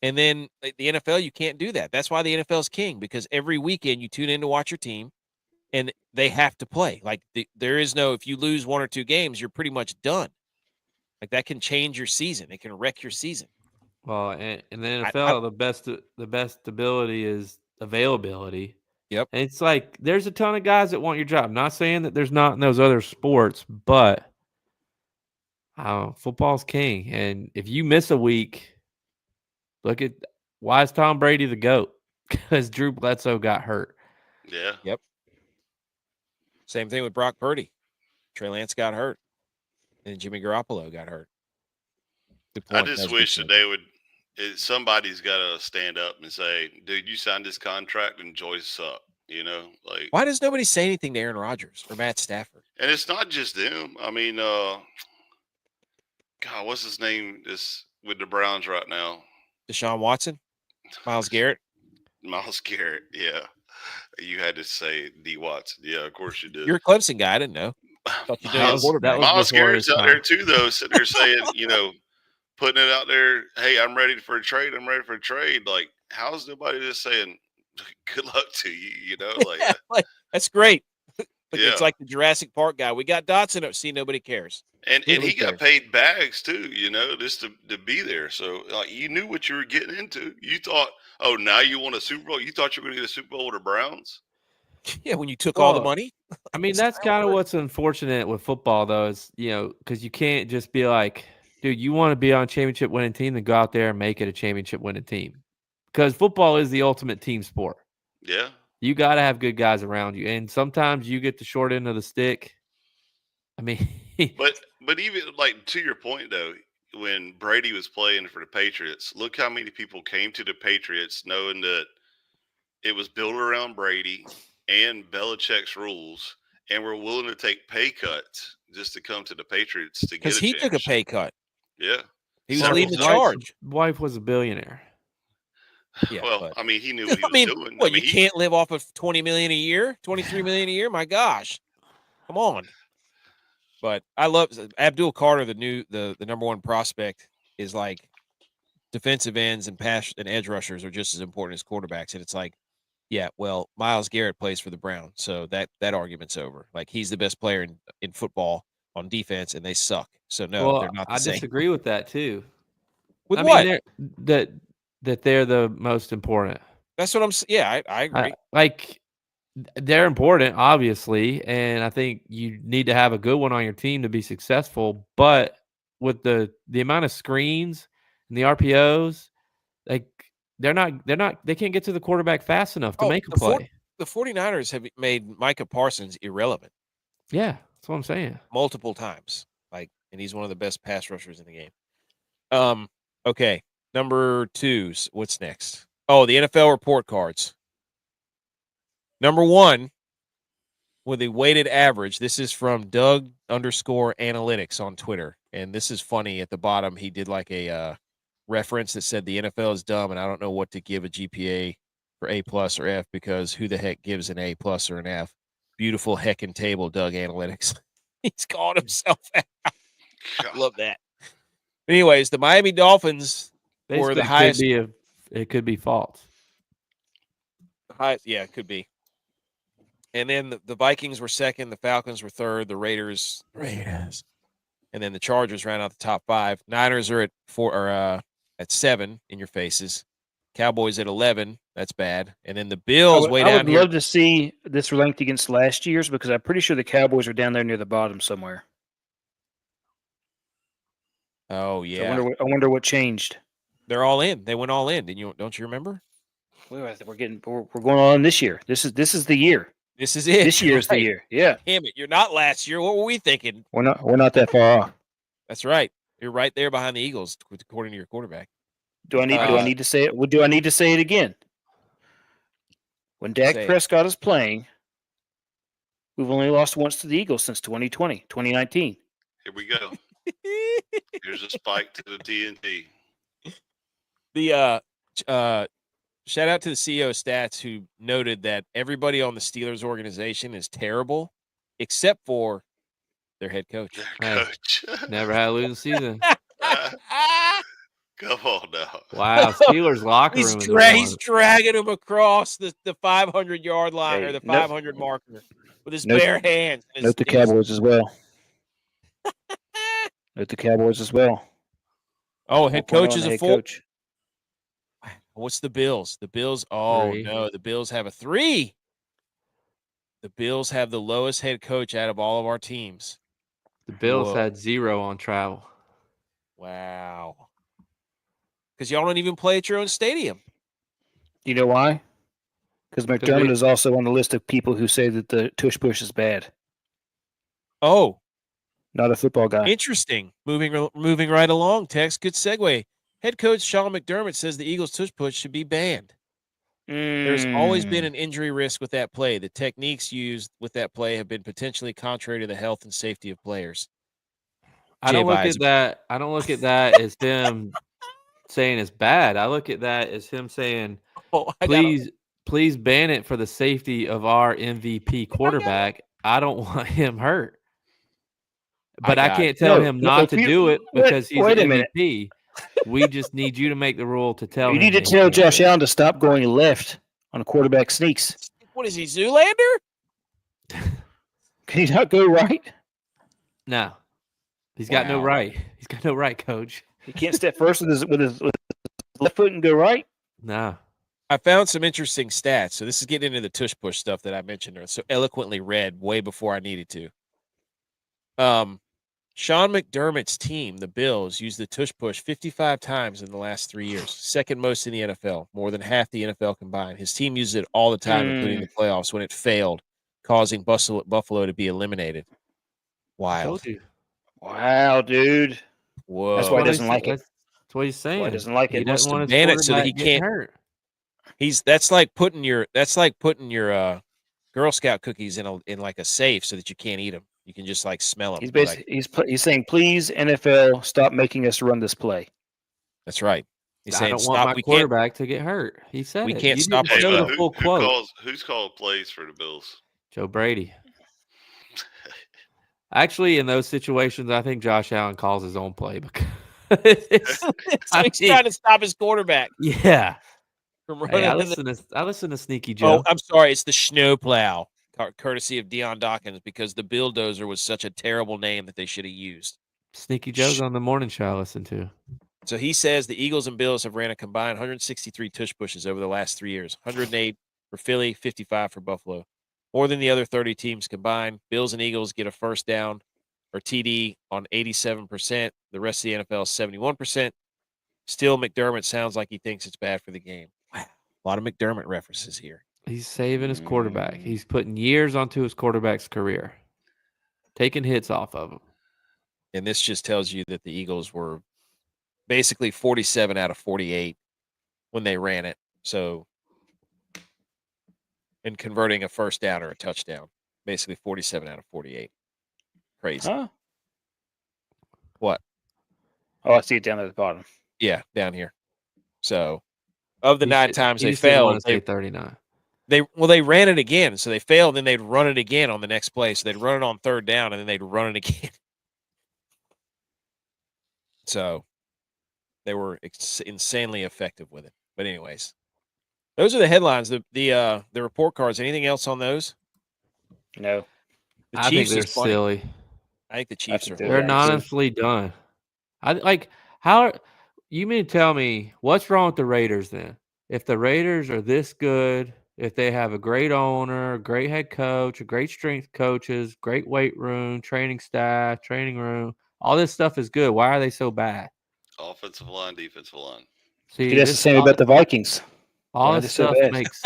And then the NFL, you can't do that. That's why the NFL is king, because every weekend you tune in to watch your team and they have to play. Like there is no, if you lose one or two games, you're pretty much done. Like that can change your season. It can wreck your season. Well, in the NFL, the best ability is availability. Yep. And it's like there's a ton of guys that want your job. Not saying that there's not in those other sports, but football's king. And if you miss a week, look at why is Tom Brady the GOAT? Because Drew Bledsoe got hurt. Yeah. Yep. Same thing with Brock Purdy. Trey Lance got hurt. And Jimmy Garoppolo got hurt. Good point. I just wish that they would. Somebody's got to stand up and say, "Dude, you signed this contract, enjoy suck." You know, like why does nobody say anything to Aaron Rodgers or Matt Stafford? And it's not just them. I mean, God, what's his name? Is with the Browns right now? Deshaun Watson, Myles Garrett. Myles Garrett, yeah. You had to say D. Watson. Yeah, of course you did. You're a Clemson guy. I didn't know. Myles Garrett's out there too, though, sitting there saying, putting it out there, hey, I'm ready for a trade. I'm ready for a trade. Like, how's nobody just saying, good luck to you, like, that's great. It's like the Jurassic Park guy. We got Dotson. See, nobody cares. And he got paid bags too, just to be there. So like you knew what you were getting into. You thought, oh, now you want a Super Bowl? You thought you were going to get a Super Bowl with the Browns? Yeah, when you took all the money. I mean, that's kind of what's unfortunate with football, though, is because you can't just be like, dude, you want to be on a championship winning team, then go out there and make it a championship winning team. Because football is the ultimate team sport. Yeah. You got to have good guys around you. And sometimes you get the short end of the stick. I mean, but even like to your point, though, when Brady was playing for the Patriots, look how many people came to the Patriots knowing that it was built around Brady and Belichick's rules, and were willing to take pay cuts just to come to the Patriots to get because he took a pay cut. Yeah, he was leading the charge. Wife was a billionaire. Yeah, well, I mean, he knew what he was doing. Well, you can't live off of $20 million a year, $23 million a year. My gosh, come on. But I love Abdul Carter, the number one prospect, is like defensive ends and pass and edge rushers are just as important as quarterbacks. And it's like, yeah, well, Myles Garrett plays for the Browns, so that argument's over. Like, he's the best player in football on defense, and they suck. So no, they're not the I same. disagree with that too. With what? Mean, that they're the most important. That's what I'm saying. Yeah, I agree. Like, they're important, obviously, and I think you need to have a good one on your team to be successful. But with the amount of screens and the RPOs, like they can't get to the quarterback fast enough to make a play. The 49ers have made Micah Parsons irrelevant. Yeah, that's what I'm saying. Multiple times. Like, and he's one of the best pass rushers in the game. Okay. Number 2, what's next? Oh, the NFL report cards. Number 1, with a weighted average, this is from Doug_analytics on Twitter. And this is funny. At the bottom, he did like a reference that said the NFL is dumb, and I don't know what to give a GPA for A+ or F, because who the heck gives an A+ or an F? Beautiful heckin' table, Doug Analytics. He's called himself out. I love that. Anyways, the Miami Dolphins were the highest. It could be false. Yeah, it could be. And then the Vikings were second, the Falcons were third, the Raiders, and then the Chargers ran out the top 5. Niners are at 7 in your faces. Cowboys at 11. That's bad. And then the Bills way down here. I would love to see this ranked against last year's, because I'm pretty sure the Cowboys are down there near the bottom somewhere. Oh yeah. So I wonder what changed. They're all in. They went all in. Don't you remember? We're going on this year. This is the year. This is it. This year's the year. Yeah. Damn it! You're not last year. What were we thinking? We're not that far off. That's right. You're right there behind the Eagles, according to your quarterback. Do I need to say it? Do I need to say it again? When Dak Prescott is playing, we've only lost once to the Eagles since 2019. Here we go. Here's a spike to the TNT. The shout out to the CEO of Stats, who noted that everybody on the Steelers organization is terrible, except for their head coach. Never had a losing season. Come on now. Wow, Steelers locker room. He's dragging him across the 500-yard line, or the 500 marker with his bare hands. Note the Cowboys as well. Note the Cowboys as well. Oh, head coach is a 4. Coach. What's the Bills? The Bills. Oh, 3. No, the Bills have a 3. The Bills have the lowest head coach out of all of our teams. The Bills had 0 on travel. Wow. Because y'all don't even play at your own stadium. You know why? Because McDermott is also on the list of people who say that the tush push is bad. Oh. Not a football guy. Interesting. Moving right along, Tex. Good segue. Head coach Sean McDermott says the Eagles' tush push should be banned. There's always been an injury risk with that play. The techniques used with that play have been potentially contrary to the health and safety of players. I don't look at that as him saying it's bad. I look at that as him saying, please ban it for the safety of our MVP quarterback. I don't want him hurt. But I can't tell him not to do it because he's an MVP. We just need you to make the rule to tell him. You need to tell Josh Allen to stop going left on quarterback sneaks. What is he, Zoolander? Can he not go right? No. He's got no right. He's got no right, coach. He can't step first with his left foot and go right? No. I found some interesting stats. So this is getting into the tush push stuff that I mentioned so eloquently read way before I needed to. Sean McDermott's team, the Bills, used the tush push 55 times in the last 3 years, second most in the NFL, more than half the NFL combined. His team used it all the time, including the playoffs, when it failed, causing Buffalo to be eliminated. Wild. Wow, dude. Whoa. That's why he doesn't like it. That's what he's saying. Why he doesn't like it. He doesn't want to ban it so that he can't hurt. That's like putting your Girl Scout cookies in like a safe so that you can't eat them. You can just like smell them. He's saying, please, NFL, stop making us run this play. That's right. He's saying, I don't want my quarterback to get hurt. He said we can't stop. Who's called plays for the Bills? Joe Brady. Actually, in those situations, I think Josh Allen calls his own play It's- So he's trying to stop his quarterback yeah. from Hey, running. I listen to Sneaky Joe. Oh, I'm sorry. It's the snowplow, courtesy of Deion Dawkins, because the bulldozer was such a terrible name that they should have used. Sneaky Joe's on the morning show I listen to. So he says the Eagles and Bills have ran a combined 163 tush pushes over the last 3 years. 108 for Philly, 55 for Buffalo. More than the other 30 teams combined. Bills and Eagles get a first down or TD on 87%. The rest of the NFL is 71%. Still, McDermott sounds like he thinks it's bad for the game. Wow. A lot of McDermott references here. He's saving his quarterback. He's putting years onto his quarterback's career, taking hits off of him. And this just tells you that the Eagles were basically 47 out of 48 when they ran it. So, in converting a first down or a touchdown, basically 47 out of 48. Crazy. Huh? What? Oh, I see it down at the bottom. Yeah, down here. So, of the He 9 should- times he they just didn't failed, want to say 39. they ran it again. So they failed, then they'd run it again on the next play. So they'd run it on third down, and then they'd run it again. So they were insanely effective with it. But anyways, those are the headlines. The report cards. Anything else on those? No. The I think Chiefs they're is funny. silly. I think the Chiefs think are. they're They're Yeah, honestly done. I like how you mean to tell me what's wrong with the Raiders then? If the Raiders are this good, if they have a great owner, great head coach, a great strength coaches, great weight room, training staff, training room, all this stuff is good. Why are they so bad? Offensive line, defensive line. See, That's the same about the Vikings. all Why are this they so stuff bad? makes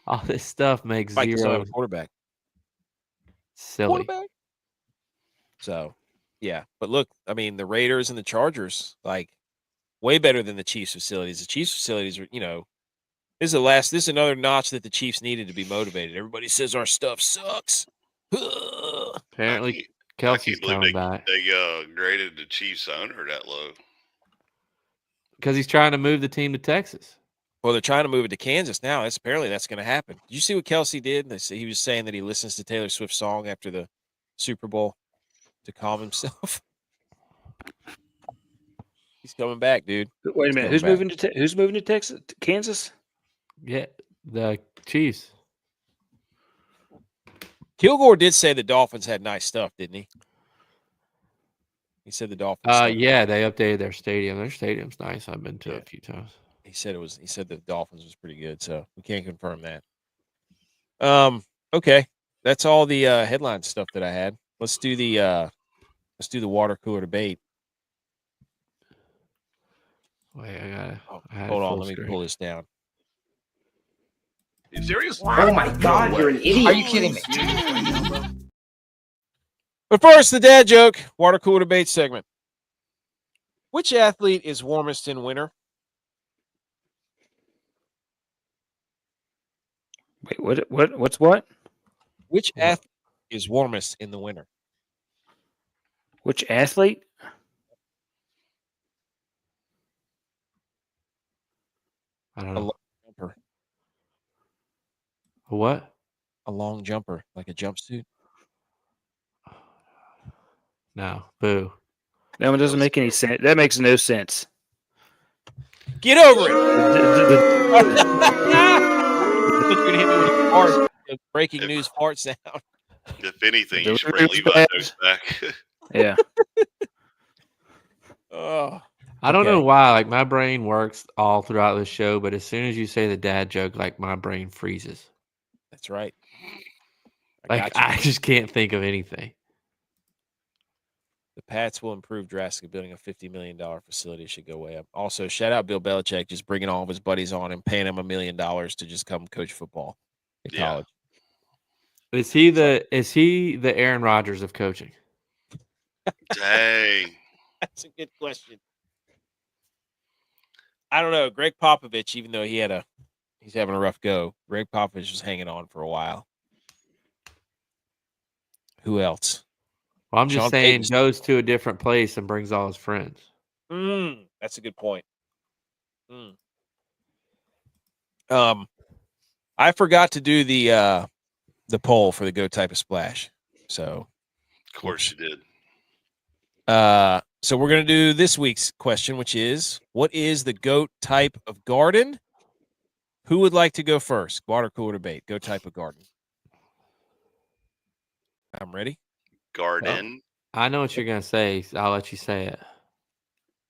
all this stuff makes Vikings don't have zero a quarterback. silly. So, yeah. But look, I mean, the Raiders and the Chargers, like, way better than the Chiefs facilities. The Chiefs facilities are, this is another notch that the Chiefs needed to be motivated. Everybody says our stuff sucks. Apparently, I Kelsey's can't believe coming back they graded the Chiefs owner that low. because he's trying to move the team to Texas. Well, they're trying to move it to Kansas now. Apparently that's going to happen. Did you see what Kelsey did? He was saying that he listens to Taylor Swift's song after the Super Bowl to calm himself. He's coming back, dude. Wait a minute. Who's moving to Texas? To Kansas? Yeah, the Chiefs. Kilgore did say the Dolphins had nice stuff, didn't he? He said the Dolphins. Yeah, they updated their stadium. Their stadium's nice. I've been to it a few times. He said the Dolphins was pretty good, so we can't confirm that. Okay. That's all the headline stuff that I had. Let's do the water cooler debate. Wait, I had hold it on, full let me screen. pull this down. You serious? Oh my God, you're an idiot. Are you kidding me? But first, the dad joke, water cooler debate segment. Which athlete is warmest in winter? Wait, what's what? Which athlete is warmest in the winter? Which athlete? I don't A know. long jumper. A what? A long jumper, like a jumpsuit. No, boo. That one doesn't make any sense. That makes no sense. Get over it. Breaking news fart sound. If anything, you should Delivery bring was Levi bad. jokes back. Yeah. Oh, I don't know Okay. why. Like my brain works all throughout the show, but as soon as you say the dad joke, like my brain freezes. that's right. Like got you. I just can't think of anything. The Pats will improve drastically. Building a $50 million facility should go way up. Also, shout out Bill Belichick, just bringing all of his buddies on and paying him $1 million to just come coach football in Yeah. college. Is he the Aaron Rodgers of coaching? Dang. That's a good question. I don't know. Greg Popovich, even though he's having a rough go, Greg Popovich was hanging on for a while. Who else? Well, I'm just Sean saying Payton's- goes to a different place and brings all his friends. That's a good point. I forgot to do the poll for the Go Type of Splash. So Of course you did. So we're going to do this week's question, which is, what is the GOAT type of garden? Who would like to go first? Water cooler debate. GOAT type of garden. I'm ready. Garden. I know what you're going to say. So I'll let you say it.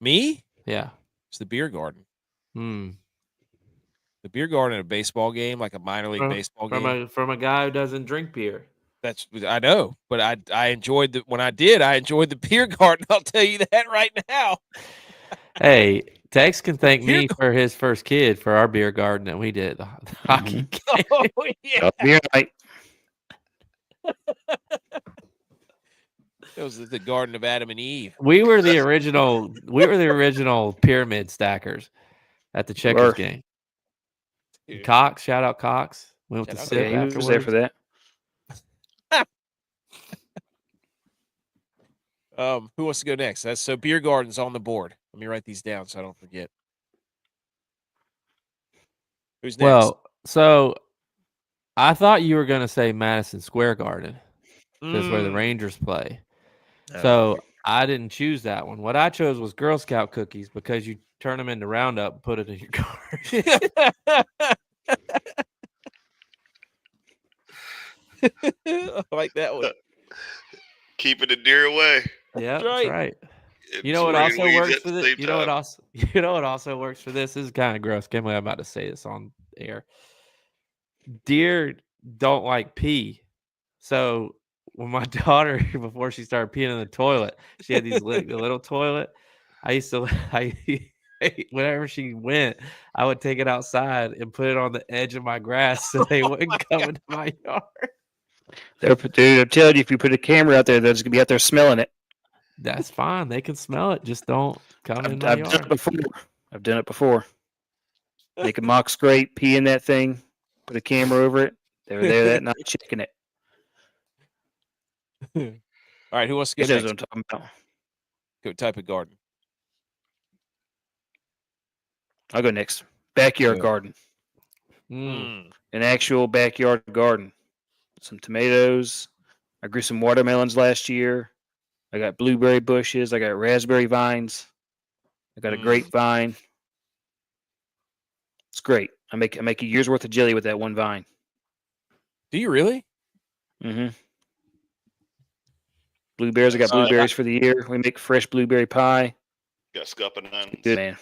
Me? Yeah. It's the beer garden. Hmm. The beer garden at a baseball game, like a minor league baseball game. From a guy who doesn't drink beer. That's I know, but I enjoyed when I did. I enjoyed the beer garden. I'll tell you that right now. Hey, Tex can thank me for his first kid for our beer garden that we did. The hockey game. Oh yeah, Beer night. it was the Garden of Adam and Eve. We were the original. We were the original pyramid stackers at the Checkers game. Dude. Cox, shout out Cox. Went with the sip He afterwards. was there for that. Who wants to go next? So beer gardens on the board. Let me write these down so I don't forget. Who's next? Well, so I thought you were going to say Madison Square Garden. That's where the Rangers play. So I didn't choose that one. What I chose was Girl Scout cookies because you turn them into Roundup and put it in your garden. I like that one. Keeping the deer away. Yeah, That's that's right. right. It's You know what spraying also weeds works at for the this? same You know what time. also? You know what also works for this? This is kind of gross. Can't believe I'm about to say this on air. Deer don't like pee, so when my daughter, before she started peeing in the toilet, she had these the little toilet. I used to, whenever she went, I would take it outside and put it on the edge of my grass so they wouldn't come into my yard. Dude, I'm telling you, if you put a camera out there, they're just gonna be out there smelling it. That's fine. They can smell it. Just don't come in my I've done yard. it before. I've done it before. Make a mock scrape, pee in that thing, put a camera over it. They were there that night checking it. All right, who wants to He go knows next? what I'm talking about. Go type of garden. I'll go next. Backyard Yeah. garden. Mm. An actual backyard garden. Some tomatoes. I grew some watermelons last year. I got blueberry bushes. I got raspberry vines. I got a grapevine. It's great. I make a year's worth of jelly with that one vine. Do you really? Mm-hmm. Blueberries. I got blueberries for the year. We make fresh blueberry pie. Got scuppernines. Good, man.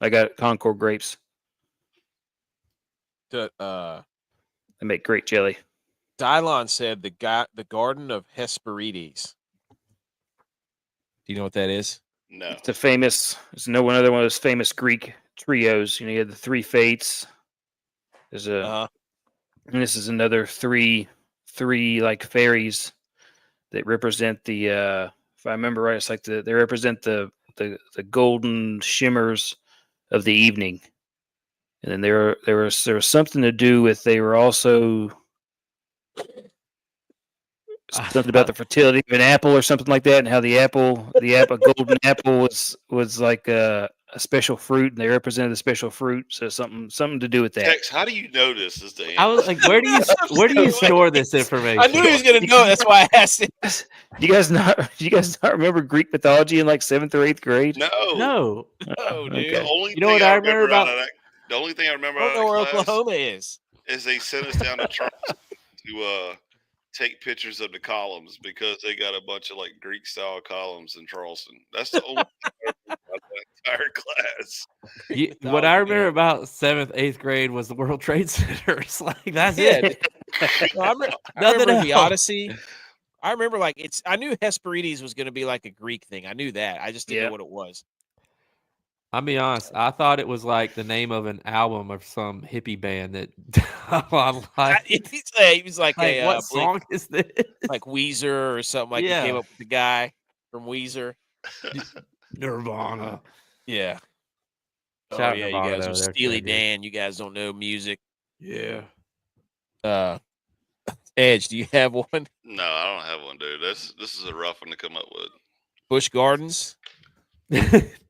I got Concord grapes. They make great jelly. Dylon said the Garden of Hesperides. Do you know what that is? No. It's another one of those famous Greek trios. You know, you had the three fates. There's and this is another three like fairies that represent the if I remember right, it's like they represent the golden shimmers of the evening. And then there was something to do with they were also something about the fertility of an apple or something like that, and how the golden apple was like a special fruit, and they represented the special fruit. So something to do with that. Tex, how do you know this is the answer? I was like, where do you store this information? I knew he was going to know it. That's why I asked him. Do you guys not remember Greek mythology in like 7th or 8th grade? No. Oh, dude. Okay. The only You know what I remember about? The only thing I remember I don't know where out of class Oklahoma is. they sent us down to Charleston to take pictures of the columns because they got a bunch of like Greek style columns in Charleston. That's the only thing I remember about that entire class. What I remember about 7th, 8th grade was the World Trade Center. It's like that's it. No, I remember the Odyssey. I remember I knew Hesperides was going to be like a Greek thing. I knew that. I just didn't know what it was. I'll be honest. I thought it was like the name of an album of some hippie band that he was like what song is this? Like Weezer or something. Like he came up with the guy from Weezer. Nirvana. Yeah. Shout you Nirvana, guys are they're Steely good. Dan. You guys don't know music. Yeah. Edge, do you have one? No, I don't have one, dude. This is a rough one to come up with. Busch Gardens.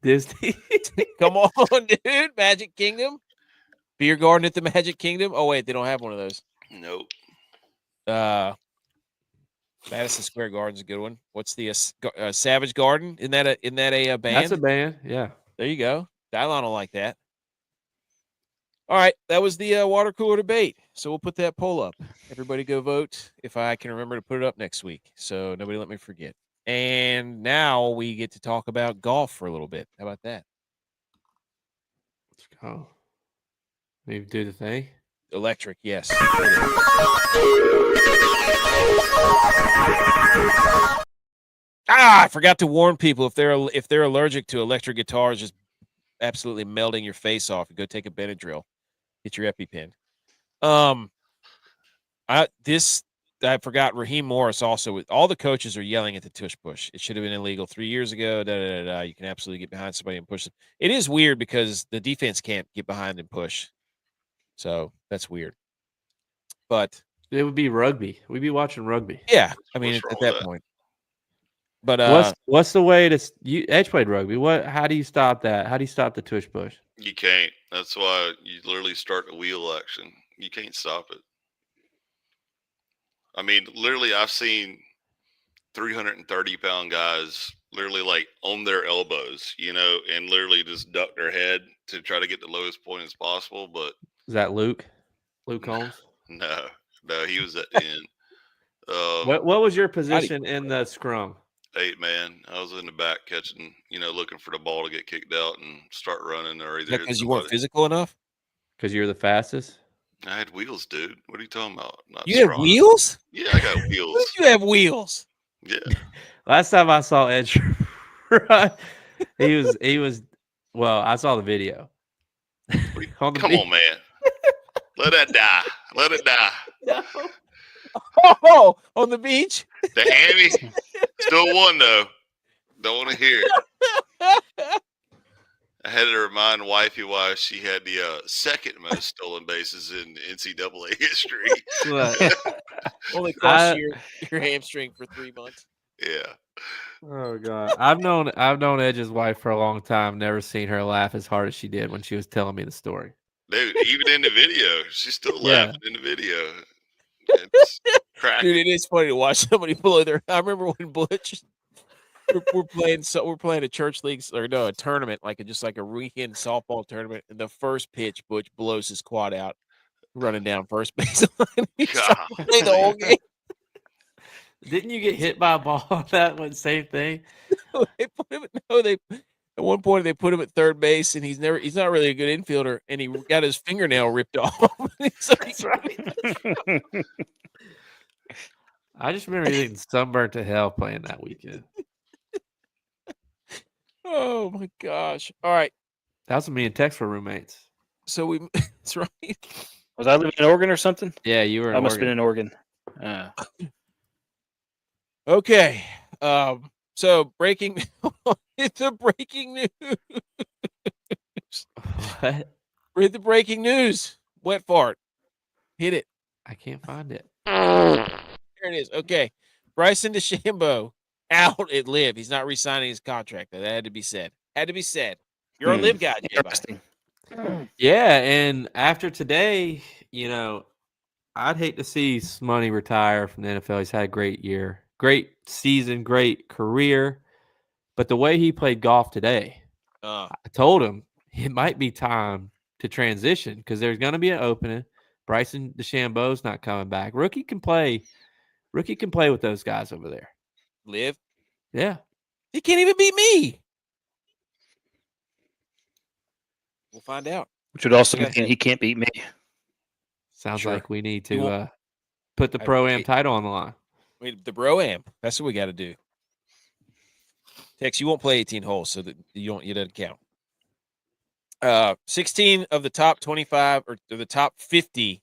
Disney. Come on, dude. Magic Kingdom. Beer garden at the Magic Kingdom. Oh wait, they don't have one of those. Nope. Madison Square Garden's a good one. What's the Savage Garden? Isn't that a band? That's a band. Yeah. There you go. Dylon will like that. All right, that was the water cooler debate. So we'll put that poll up. Everybody go vote if I can remember to put it up next week. So nobody let me forget. And now we get to talk about golf for a little bit. How about that? Let's go. Maybe do the thing. Electric, yes. I forgot to warn people if they're allergic to electric guitars, just absolutely melting your face off. Go take a Benadryl. Get your EpiPen. I forgot Raheem Morris also. All the coaches are yelling at the tush push. It should have been illegal 3 years ago. You can absolutely get behind somebody and push them. It is weird because the defense can't get behind and push. So that's weird. But it would be rugby. We'd be watching rugby. Yeah, I mean at that point. But what's the way to Edge played rugby? How do you stop that? How do you stop the tush push? You can't. That's why you literally start a wheel action. You can't stop it. I mean, literally, I've seen 330-pound guys literally like on their elbows, and literally just duck their head to try to get the lowest point as possible. But is that Luke? Luke Holmes? No, he was at the end. What was your position in the scrum? 8 man. I was in the back catching, looking for the ball to get kicked out and start running. Or either because you weren't physical enough. Because you're the fastest. I had wheels, dude. What are you talking about? You have wheels? Yeah, I got wheels. You have wheels. Yeah. Last time I saw Edge, he was. Well, I saw the video. Come on, man. Let that die. Let it die. No. Oh, on the beach. The hammy. Still won though. Don't want to hear it. I had to remind wifey why she had the second most stolen bases in NCAA history. Only cost your hamstring for 3 months. Yeah. Oh God, I've known Edge's wife for a long time. Never seen her laugh as hard as she did when she was telling me the story. Dude, even in the video, she's still laughing in the video. Dude, it is funny to watch somebody blow their. I remember when Butch. We're playing a church league a tournament, just like a weekend softball tournament. And the first pitch, Butch blows his quad out, running down first base line. Play the whole game. Didn't you get hit by a ball on that one? Same thing. They put him at one point they put him at third base, and he's not really a good infielder, and he got his fingernail ripped off. That's right. I just remember getting sunburned to hell playing that weekend. Oh my gosh! All right, that's when me and Tex were roommates. So that's right. Was I living in Oregon or something? Yeah, you were. I must have been in Oregon. Okay. So breaking. It's a breaking news. What? Read the breaking news. Wet fart. Hit it. I can't find it. There it is. Okay. Bryson DeChambeau out at Live. He's not re-signing his contract. That had to be said. You're a Live guy. Interesting. Yeah, and after today, I'd hate to see Smoney retire from the NFL. He's had a great year, great season, great career. But the way he played golf today, I told him it might be time to transition because there's going to be an opening. Bryson DeChambeau's not coming back. Rookie can play with those guys over there. Live? Yeah. He can't even beat me. We'll find out. Which would also mean he can't beat me. Sounds like we need to put the Pro-Am title on the line. The Pro-Am. That's what we got to do. Tex, you won't play 18 holes, so that you doesn't count. 16 of the top 25 or the top 50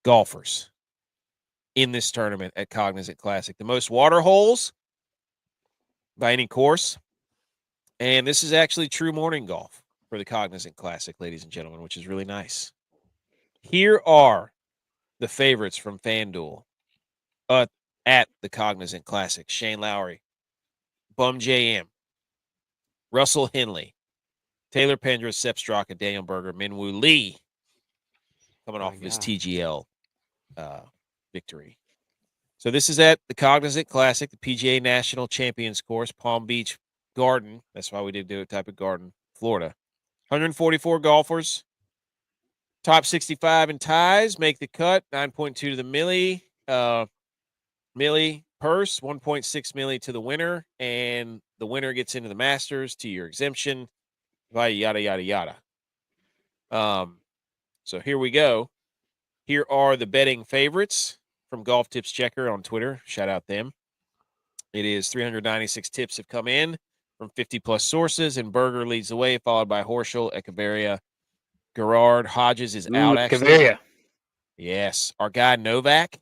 golfers in this tournament at Cognizant Classic. The most water holes by any course. And this is actually true morning golf for the Cognizant Classic, ladies and gentlemen, which is really nice. Here are the favorites from FanDuel at the Cognizant Classic. Shane Lowry, Bum JM, Russell Henley, Taylor Pendrith, Sepp Straka, Daniel Berger, Minwoo Lee, coming off of his TGL victory. So this is at the Cognizant Classic, the PGA National Champions Course, Palm Beach Garden. That's why we did do a type of garden, Florida. 144 golfers. Top 65 in ties make the cut. 9.2 to the millie. Millie purse, 1.6 millie to the winner. And the winner gets into the Masters, to your exemption, yada, yada, yada. So here we go. Here are the betting favorites from Golf Tips Checker on Twitter. Shout out them. It is 396 tips have come in from 50-plus sources, and Berger leads the way, followed by Horschel, Echeverria, Gerard. Hodges is out, actually. Echeverria. Yes. Our guy Novak,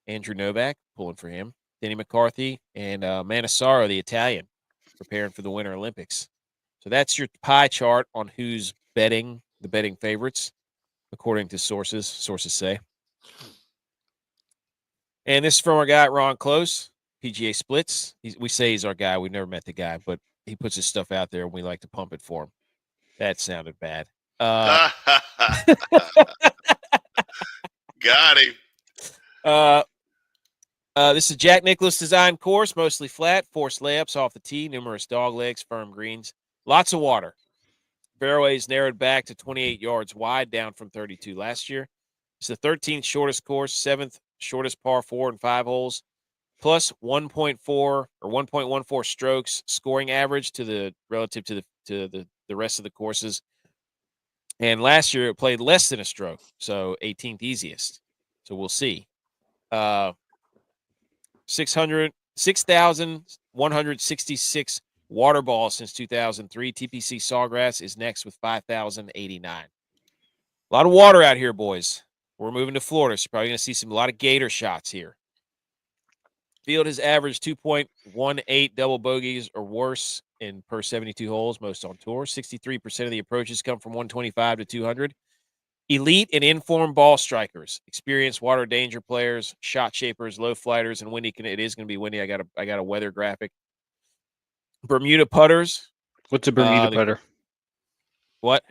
Andrew Novak, pulling for him. Denny McCarthy, and Manassaro, the Italian, preparing for the Winter Olympics. So that's your pie chart on who's betting, the betting favorites, according to sources. Sources say. And this is from our guy, Ron Close, PGA Splits. We say he's our guy. We've never met the guy, but he puts his stuff out there, and we like to pump it for him. That sounded bad. Got him. This is Jack Nicklaus design course, mostly flat, forced layups off the tee, numerous dog legs, firm greens, lots of water. Fairways narrowed back to 28 yards wide, down from 32 last year. It's the 13th shortest course, 7th shortest par 4 and 5 holes, plus 1.4 or 1.14 strokes scoring average to the relative to the rest of the courses. And last year it played less than a stroke, so 18th easiest. So we'll see. 6,166 water balls since 2003. TPC Sawgrass is next with 5,089. A lot of water out here, boys. We're moving to Florida, so you're probably going to see a lot of gator shots here. Field has averaged 2.18 double bogeys or worse in per 72 holes, most on tour. 63% of the approaches come from 125 to 200. Elite and informed ball strikers, experienced water danger players, shot shapers, low flighters, and windy. It is going to be windy. I got a weather graphic. Bermuda putters. What's a Bermuda putter? What?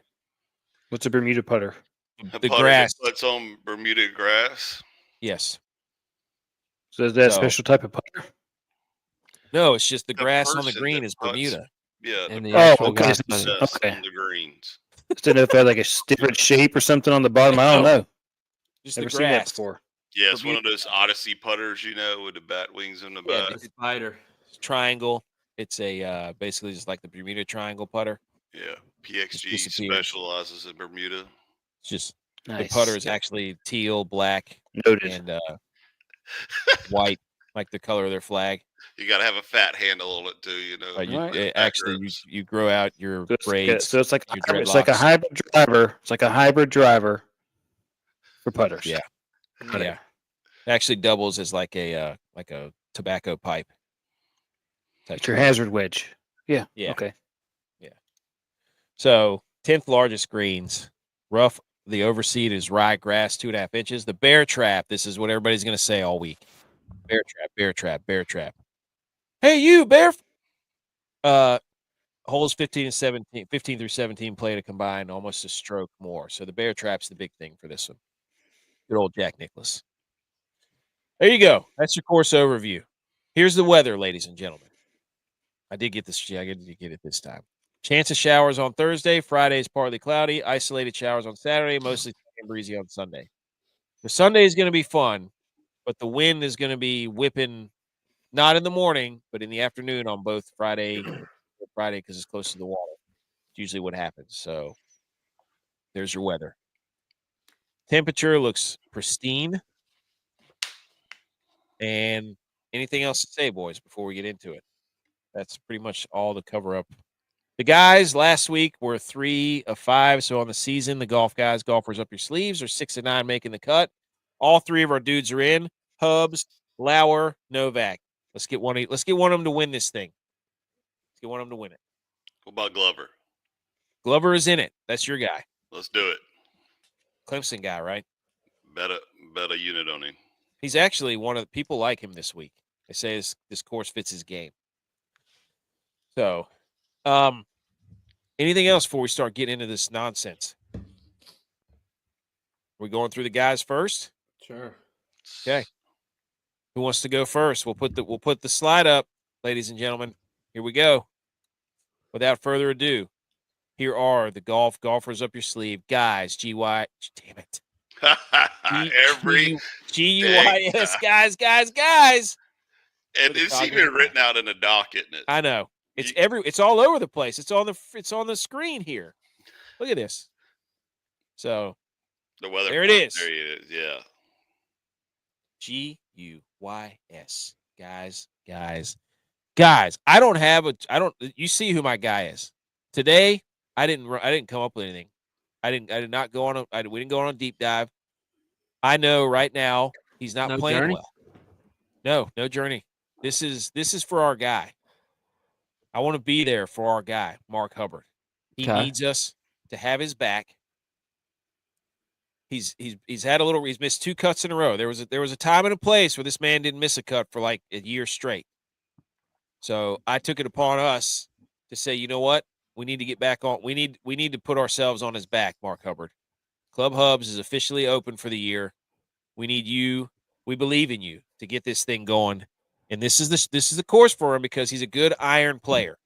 What's a Bermuda putter? A The putter grass. that puts on Bermuda grass. Yes. So is that a special type of putter? No, it's just the The grass on the person green that is puts- Bermuda. Yeah. And The the actual okay. guy. process Okay. on the greens. Didn't know if it had like a different shape or something on the bottom. I don't know. Just Never the seen that grass. before. Yeah, it's one of those Odyssey putters, with the bat wings on the Yeah, back. Spider. Triangle. It's a basically just like the Bermuda Triangle putter. Yeah, PXG disappears. specializes in Bermuda. It's just Nice. the putter is actually teal, black, Noted. and white, like the color of their flag. You got to have a fat handle on it too, Right. Actually, you grow out your braids. So it's like your it's like a dreadlocks. hybrid driver. It's like a hybrid driver for putters. Yeah. Got it. Yeah. It actually doubles as like a tobacco pipe. It's your hazard wedge. Yeah. Yeah. Okay. So 10th largest greens. Rough. The overseed is rye grass, 2.5 inches. The bear trap. This is what everybody's going to say all week. Bear trap, bear trap, bear trap. Hey, you bear. Holes 15 through 17 play to combine almost a stroke more. So the bear trap's the big thing for this one. Good old Jack Nicklaus. There you go. That's your course overview. Here's the weather, ladies and gentlemen. I did get this. I did get it this time. Chance of showers on Thursday. Friday is partly cloudy. Isolated showers on Saturday. Mostly breezy on Sunday. The Sunday is going to be fun, but the wind is going to be whipping, not in the morning, but in the afternoon on both Friday because it's close to the water. It's usually what happens. So there's your weather. Temperature looks pristine. And anything else to say, boys, before we get into it? That's pretty much all the cover up. The guys last week were 3 of 5. So on the season, the golfers up your sleeves, are 6 of 9 making the cut. All 3 of our dudes are in. Hubs, Lauer, Novak. Let's get one of them to win this thing. Let's get one of them to win it. What about Glover? Glover is in it. That's your guy. Let's do it. Clemson guy, right? Bet a unit on him. He's actually one of the people like him this week. They say this course fits his game. So, anything else before we start getting into this nonsense? We're going through the guys first? Sure. Okay. Who wants to go first? We'll put the slide up, ladies and gentlemen. Here we go. Without further ado, here are the golfers up your sleeve, guys. G.Y. Damn it. Every G.U.Y.S. Guys. and it's even written out in a doc, isn't it? I know. It's all over the place. It's on the screen here. Look at this. So the weather. There it is. There it is. Yeah. G.U.Y.S. Guys. I don't. You see who my guy is today. I didn't come up with anything. We didn't go on a deep dive. I know right now he's not playing journey? well. No journey. This is for our guy. I want to be there for our guy, Mark Hubbard. He needs us to have his back. He's missed 2 cuts in a row. There was a time and a place where this man didn't miss a cut for like a year straight. So I took it upon us to say, you know what? We need to get back on. We need to put ourselves on his back, Mark Hubbard. Club Hubs is officially open for the year. We need you. We believe in you to get this thing going. And this is the course for him because he's a good iron player.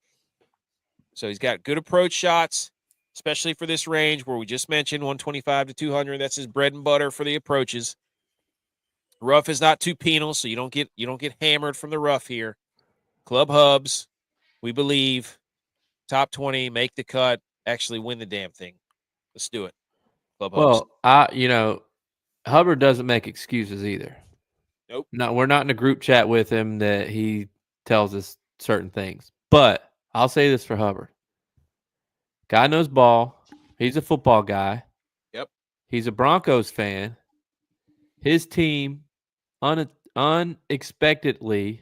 So he's got good approach shots, especially for this range where we just mentioned 125 to 200. That's his bread and butter for the approaches. Rough is not too penal, so you don't get hammered from the rough here. Club Hubs, we believe, top 20, make the cut, actually win the damn thing. Let's do it. Club Hubs. Well, Hubbard doesn't make excuses either. Nope. No, we're not in a group chat with him that he tells us certain things. But I'll say this for Hubbard. Guy knows ball. He's a football guy. Yep. He's a Broncos fan. His team unexpectedly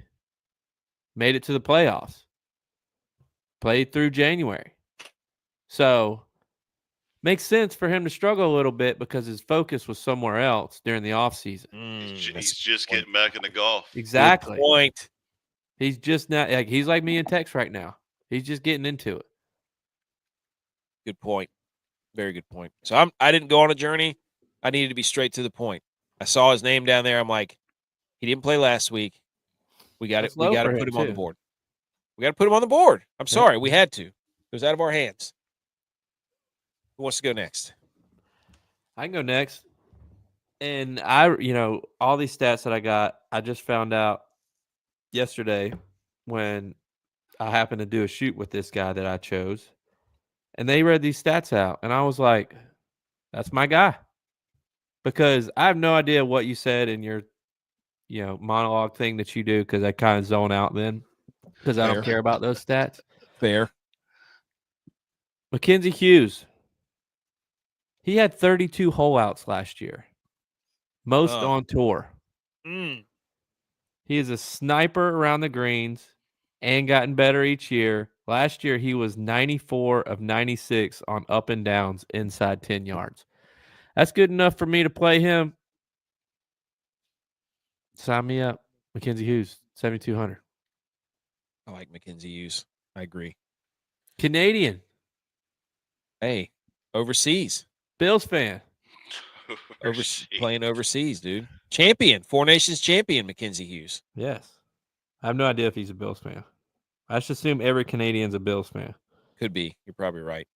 made it to the playoffs. Played through January. So makes sense for him to struggle a little bit because his focus was somewhere else during the offseason. He's just getting back into golf. Exactly. Good point. He's just not he's like me and Tex right now. He's just getting into it. Good point. Very good point. So I didn't go on a journey. I needed to be straight to the point. I saw his name down there. I'm like, he didn't play last week. We got it. We got to put him on the board. We got to put him on the board. I'm sorry. We had to. It was out of our hands. Who wants to go next? I can go next. And all these stats that I got, I just found out yesterday when I happened to do a shoot with this guy that I chose. And they read these stats out. And I was like, that's my guy. Because I have no idea what you said in your, monologue thing that you do because I kind of zone out then because I don't care about those stats. Fair. Mackenzie Hughes. He had 32 hole outs last year. Most on tour. He is a sniper around the greens and gotten better each year. Last year, he was 94 of 96 on up and downs inside 10 yards. That's good enough for me to play him. Sign me up. Mackenzie Hughes, 7,200. I like Mackenzie Hughes. I agree. Canadian. Hey, overseas. Bills fan. Playing overseas, dude. Champion. 4 Nations champion, Mackenzie Hughes. Yes. I have no idea if he's a Bills fan. I should assume every Canadian's a Bills fan. Could be. You're probably right.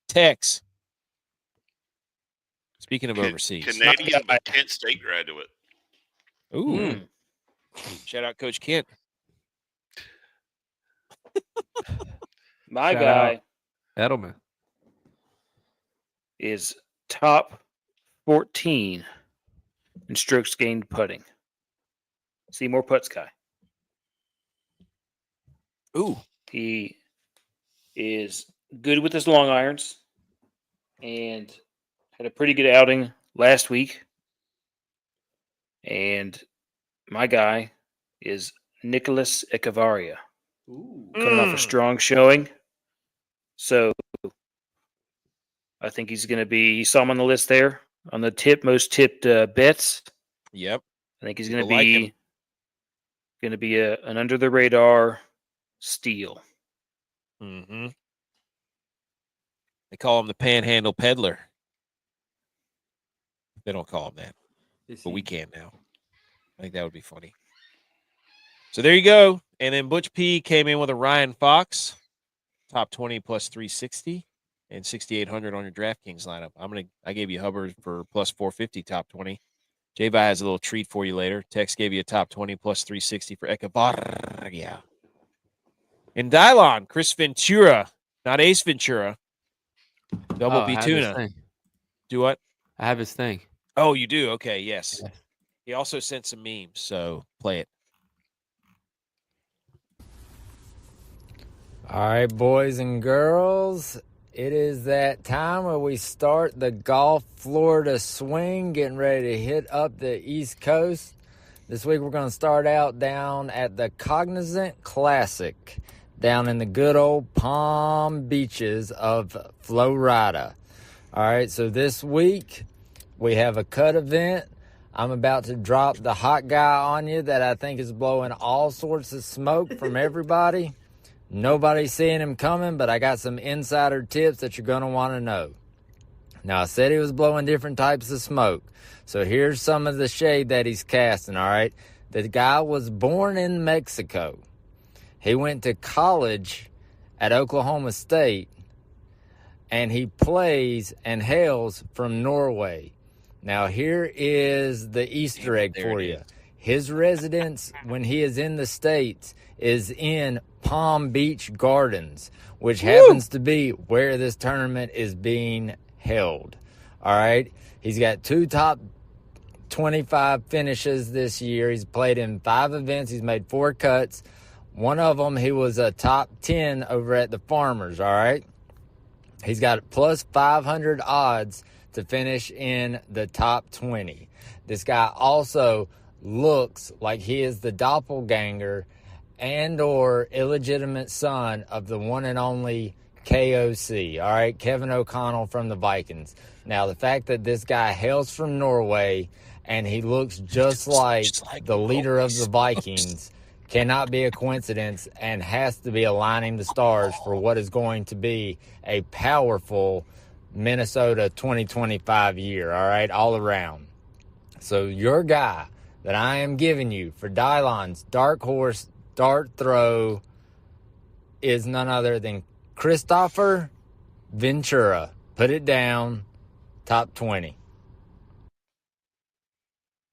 Tex. Speaking of overseas. Canadian, but Kent State graduate. Ooh. Shout out Coach Kent. My guy Edelman is top 14 in strokes gained putting. See more putts guy. Ooh. He is good with his long irons and had a pretty good outing last week. And my guy is Nicholas Echevarria. Coming off a strong showing. So I think he's going to be, you saw him on the list there on the most tipped bets. Yep. I think he's going to be an under the radar steal. Mm-hmm. They call him the Panhandle Peddler. They don't call him that, but we can now. I think that would be funny. So there you go. And then Butch P came in with a Ryan Fox, top 20 plus 360 and 6,800 on your DraftKings lineup. I gave you Hubbard for plus 450 top 20. J-Vi has a little treat for you later. Tex gave you a top 20 plus 360 for Echevarria. And Dylon, Chris Ventura, not Ace Ventura. Double B tuna. Do what? I have his thing. Oh, you do? Okay, yes. He also sent some memes, so play it. All right, boys and girls, it is that time where we start the golf Florida swing, getting ready to hit up the East Coast. This week we're going to start out down at the Cognizant Classic, down in the good old Palm Beaches of Florida. All right, so this week we have a cut event. I'm about to drop the hot guy on you that I think is blowing all sorts of smoke from everybody. Nobody's seeing him coming, but I got some insider tips that you're going to want to know. Now, I said he was blowing different types of smoke. So here's some of the shade that he's casting, all right? The guy was born in Mexico. He went to college at Oklahoma State, and he plays and hails from Norway. Now, here is the Easter egg for you. His residence when he is in the States is in Palm Beach Gardens, which happens to be where this tournament is being held. All right. He's got 2 top 25 finishes this year. He's played in 5 events. He's made 4 cuts. One of them, he was a top 10 over at the Farmers. All right. He's got plus 500 odds to finish in the top 20. This guy also looks like he is the doppelganger and or illegitimate son of the one and only KOC, all right, Kevin O'Connell from the Vikings. Now, the fact that this guy hails from Norway and he looks just like the leader of the Vikings cannot be a coincidence and has to be aligning the stars for what is going to be a powerful Minnesota 2025 year, all right, all around. So your guy that I am giving you for Dylon's dark horse dart throw is none other than Christopher Ventura. Put it down, top 20.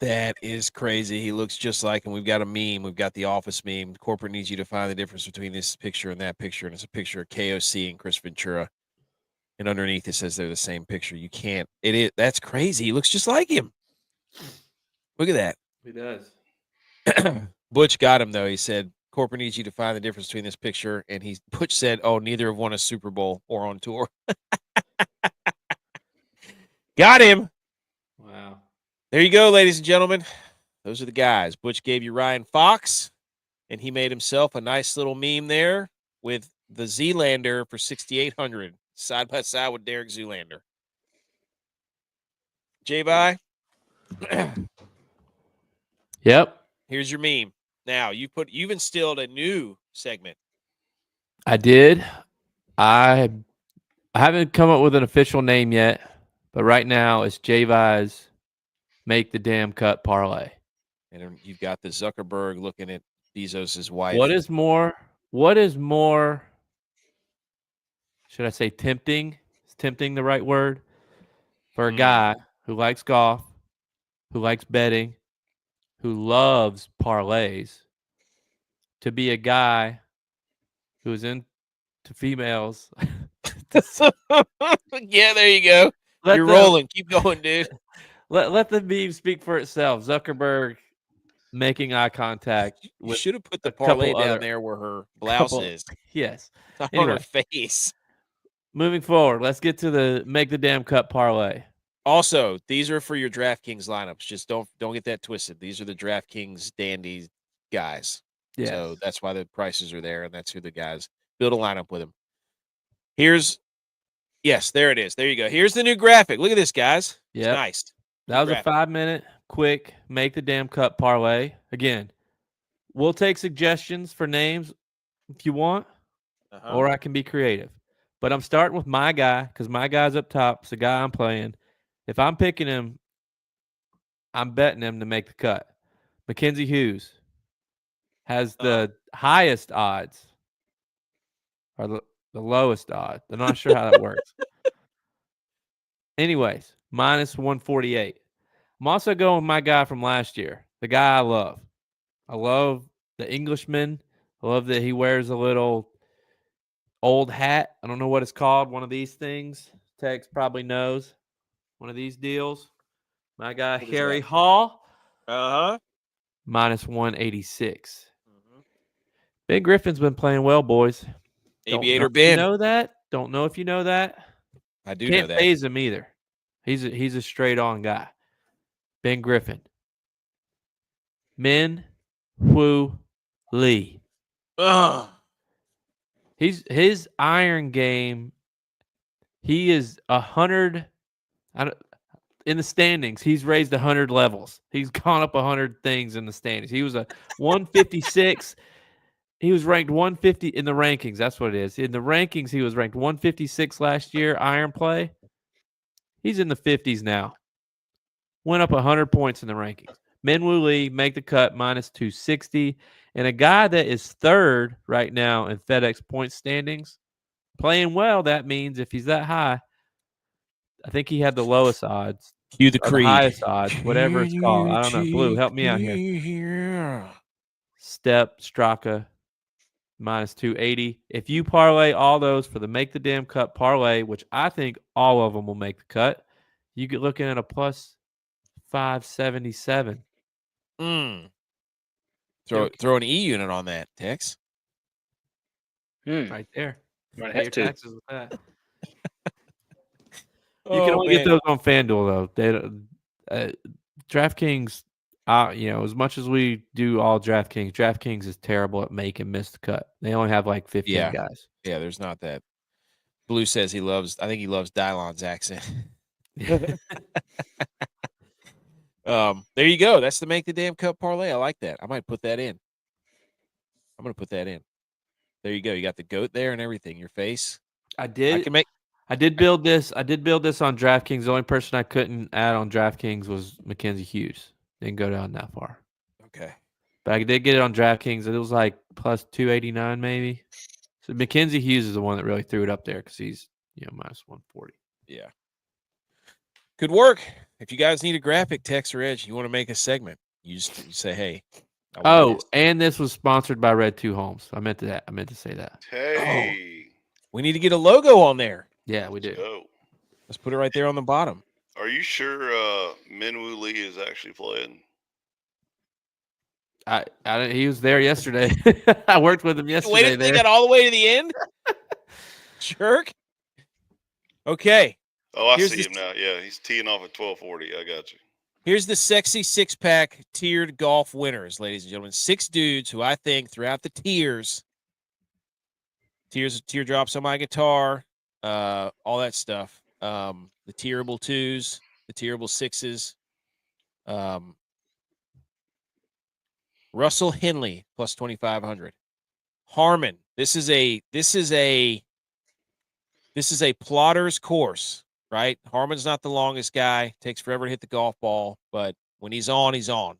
That is crazy. He looks just like him. We've got a meme. We've got the office meme. Corporate needs you to find the difference between this picture and that picture. And it's a picture of KOC and Chris Ventura. And underneath it says they're the same picture. You can't. It is. That's crazy. He looks just like him. Look at that. He does. Butch got him, though. He said, corporate needs you to find the difference between this picture. And Butch said, oh, neither have won a Super Bowl or on tour. Got him. Wow. There you go, ladies and gentlemen. Those are the guys. Butch gave you Ryan Fox, and he made himself a nice little meme there with the Zealander for 6,800, side by side with Derek Zoolander. J-Bye. Yep. Here's your meme. Now you've instilled a new segment. I did. I haven't come up with an official name yet, but right now it's J-Vi's Make the Damn Cut parlay. And you've got the Zuckerberg looking at Bezos' wife. What is more, should I say tempting? Is tempting the right word? For a guy who likes golf, who likes betting, who loves parlays, to be a guy who is into females. Yeah, there you go. You're rolling. Keep going, dude. Let the meme speak for itself. Zuckerberg making eye contact. You should have put the parlay down there where her blouse is. Yes. Not Anyway, on her face. Moving forward, let's get to the Make the Damn Cut parlay. Also, these are for your DraftKings lineups. Just don't get that twisted. These are the DraftKings dandy guys. Yes. So that's why the prices are there, and that's who the guys build a lineup with them. Yes, there it is. There you go. Here's the new graphic. Look at this, guys. It's nice. That was a 5-minute quick Make the Damn Cut parlay. Again, we'll take suggestions for names if you want, or I can be creative. But I'm starting with my guy because my guy's up top. It's the guy I'm playing. If I'm picking him, I'm betting him to make the cut Mackenzie Hughes has the highest odds or the lowest odds. I'm not sure how that works. Anyways, minus 148. I'm also going with my guy from last year, the guy I love. I love the Englishman. I love that he wears a little old hat. I don't know what it's called. One of these things. Tex probably knows. One of these deals. My guy, Harry Hall. Minus 186. Ben Griffin's been playing well, boys. Aviator Ben. You know that? Don't know if you know that. I do Can't know that. phase him either. He's a straight on guy. Ben Griffin. Min Woo Lee. His iron game. He is 100. In the standings, he's raised 100 levels. He's gone up 100 things in the standings. He was a 156. He was ranked 150 in the rankings. That's what it is. In the rankings, he was ranked 156 last year, iron play. He's in the 50s now. Went up 100 points in the rankings. Minwoo Lee, make the cut, minus 260. And a guy that is third right now in FedEx point standings, playing well, that means if he's that high, I think he had the lowest odds. Cue the Creed. The highest odds, whatever it's called. I don't know. Blue, help me out here. Step Straka, minus 280. If you parlay all those for the make the damn cut parlay, which I think all of them will make the cut, you get looking at a plus 577. Throw an E unit on that, Tex. Right there. Might Pay have your to. taxes with that. You can only get those on FanDuel though. DraftKings, as much as we do all DraftKings is terrible at making miss the cut. They only have like 15 guys. Yeah, there's not that. Blue says I think he loves Dylon's accent. There you go. That's the make the damn cut parlay. I like that. I might put that in. I'm gonna put that in. There you go. You got the goat there and everything. Your face. I did build this. I did build this on DraftKings. The only person I couldn't add on DraftKings was Mackenzie Hughes. Didn't go down that far. Okay. But I did get it on DraftKings. It was like plus 289 maybe. So Mackenzie Hughes is the one that really threw it up there because he's minus 140. Yeah. Good work. If you guys need a graphic, Tex or Edge, you want to make a segment, you say, hey. And this was sponsored by Red 2 Homes. I meant to say that. Hey. We need to get a logo on there. Yeah, we do. Let's put it right there on the bottom. Are you sure Minwoo Lee is actually playing? He was there yesterday. I worked with him yesterday. Wait, they got all the way to the end? Jerk. Okay. Oh, I see him now. Yeah, he's teeing off at 1240. I got you. Here's the sexy six-pack tiered golf winners, ladies and gentlemen. 6 dudes who I think throughout the teardrops on my guitar, all that stuff. The tierable 2s, the tierable 6s. Russell Henley plus 2,500. Harmon. This is a plotter's course, right? Harmon's not the longest guy. Takes forever to hit the golf ball, but when he's on, he's on.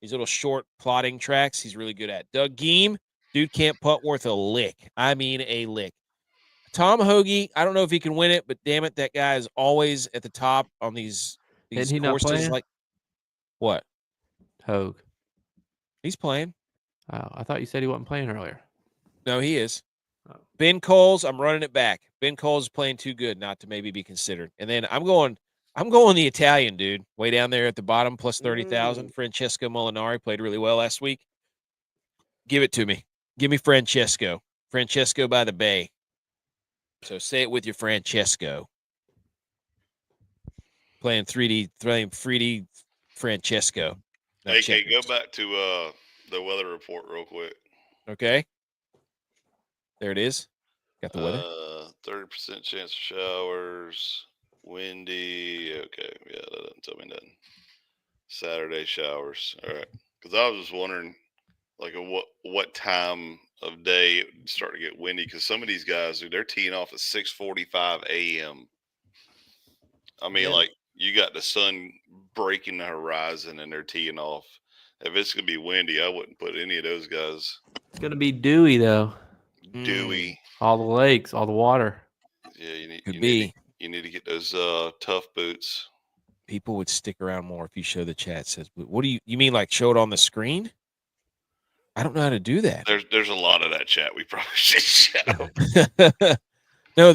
These little short plotting tracks, he's really good at. Doug Geem, dude can't putt worth a lick. I mean a lick. Tom Hoagie, I don't know if he can win it, but damn it, that guy is always at the top on these courses. Not playing? Like what? Hogue. He's playing. Oh, I thought you said he wasn't playing earlier. No, he is. Ben Coles, I'm running it back. Ben Coles is playing too good not to maybe be considered. And then I'm going the Italian dude, way down there at the bottom, plus 30,000. Francesco Molinari played really well last week. Give it to me. Give me Francesco. Francesco by the Bay. So say it with your Francesco. Playing 3D Francesco. Hey, go back to the weather report real quick. Okay. There it is. Got the weather. 30% chance of showers. Windy. Okay. Yeah, that doesn't tell me nothing. Saturday showers. All right. Because I was just wondering, like, what time of day it would start to get windy. Because some of these guys, dude, they're teeing off at 6:45 a.m. I mean, like, you got the sun breaking the horizon and they're teeing off. If it's gonna be windy, I wouldn't put any of those guys. It's gonna be dewy though. Dewy. All the lakes, all the water. Yeah, you need to get those tough boots. People would stick around more if you show the chat. Says, what do you mean? Like show it on the screen? I don't know how to do that. There's a lot of that chat. We probably should show. No,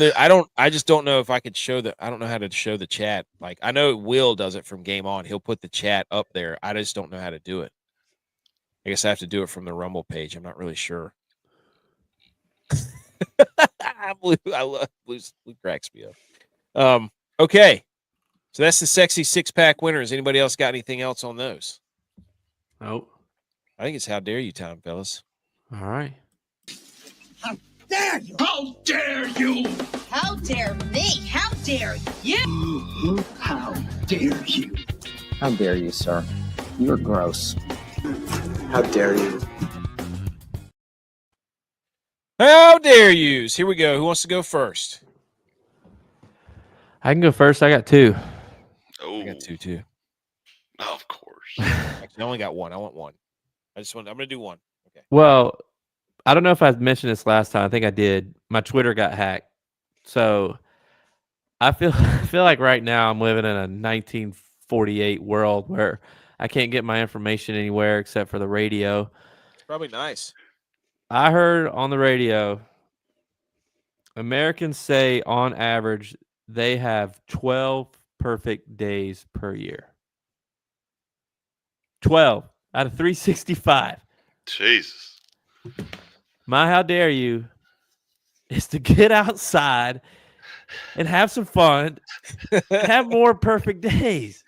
I just don't know if I could show I don't know how to show the chat. Like I know Will does it from Game On. He'll put the chat up there. I just don't know how to do it. I guess I have to do it from the Rumble page. I'm not really sure. Blue cracks me up. Okay. So that's the sexy 6-pack winners. Anybody else got anything else on those? Nope. I think it's how dare you time, fellas. All right. How dare you? How dare you? How dare me? How dare you? How dare you? How dare you, sir? You're gross. How dare you? How dare you? Here we go. Who wants to go first? I can go first. I got 2. Oh, I got 2 too. Of course. Actually, I only got 1. I want 1. I'm going to do 1. Okay. Well, I don't know if I mentioned this last time. I think I did. My Twitter got hacked. So I feel like right now I'm living in a 1948 world where I can't get my information anywhere except for the radio. It's probably nice. I heard on the radio Americans say on average they have 12 perfect days per year. 12 out of 365. Jesus. My how dare you is to get outside and have some fun, have more perfect days.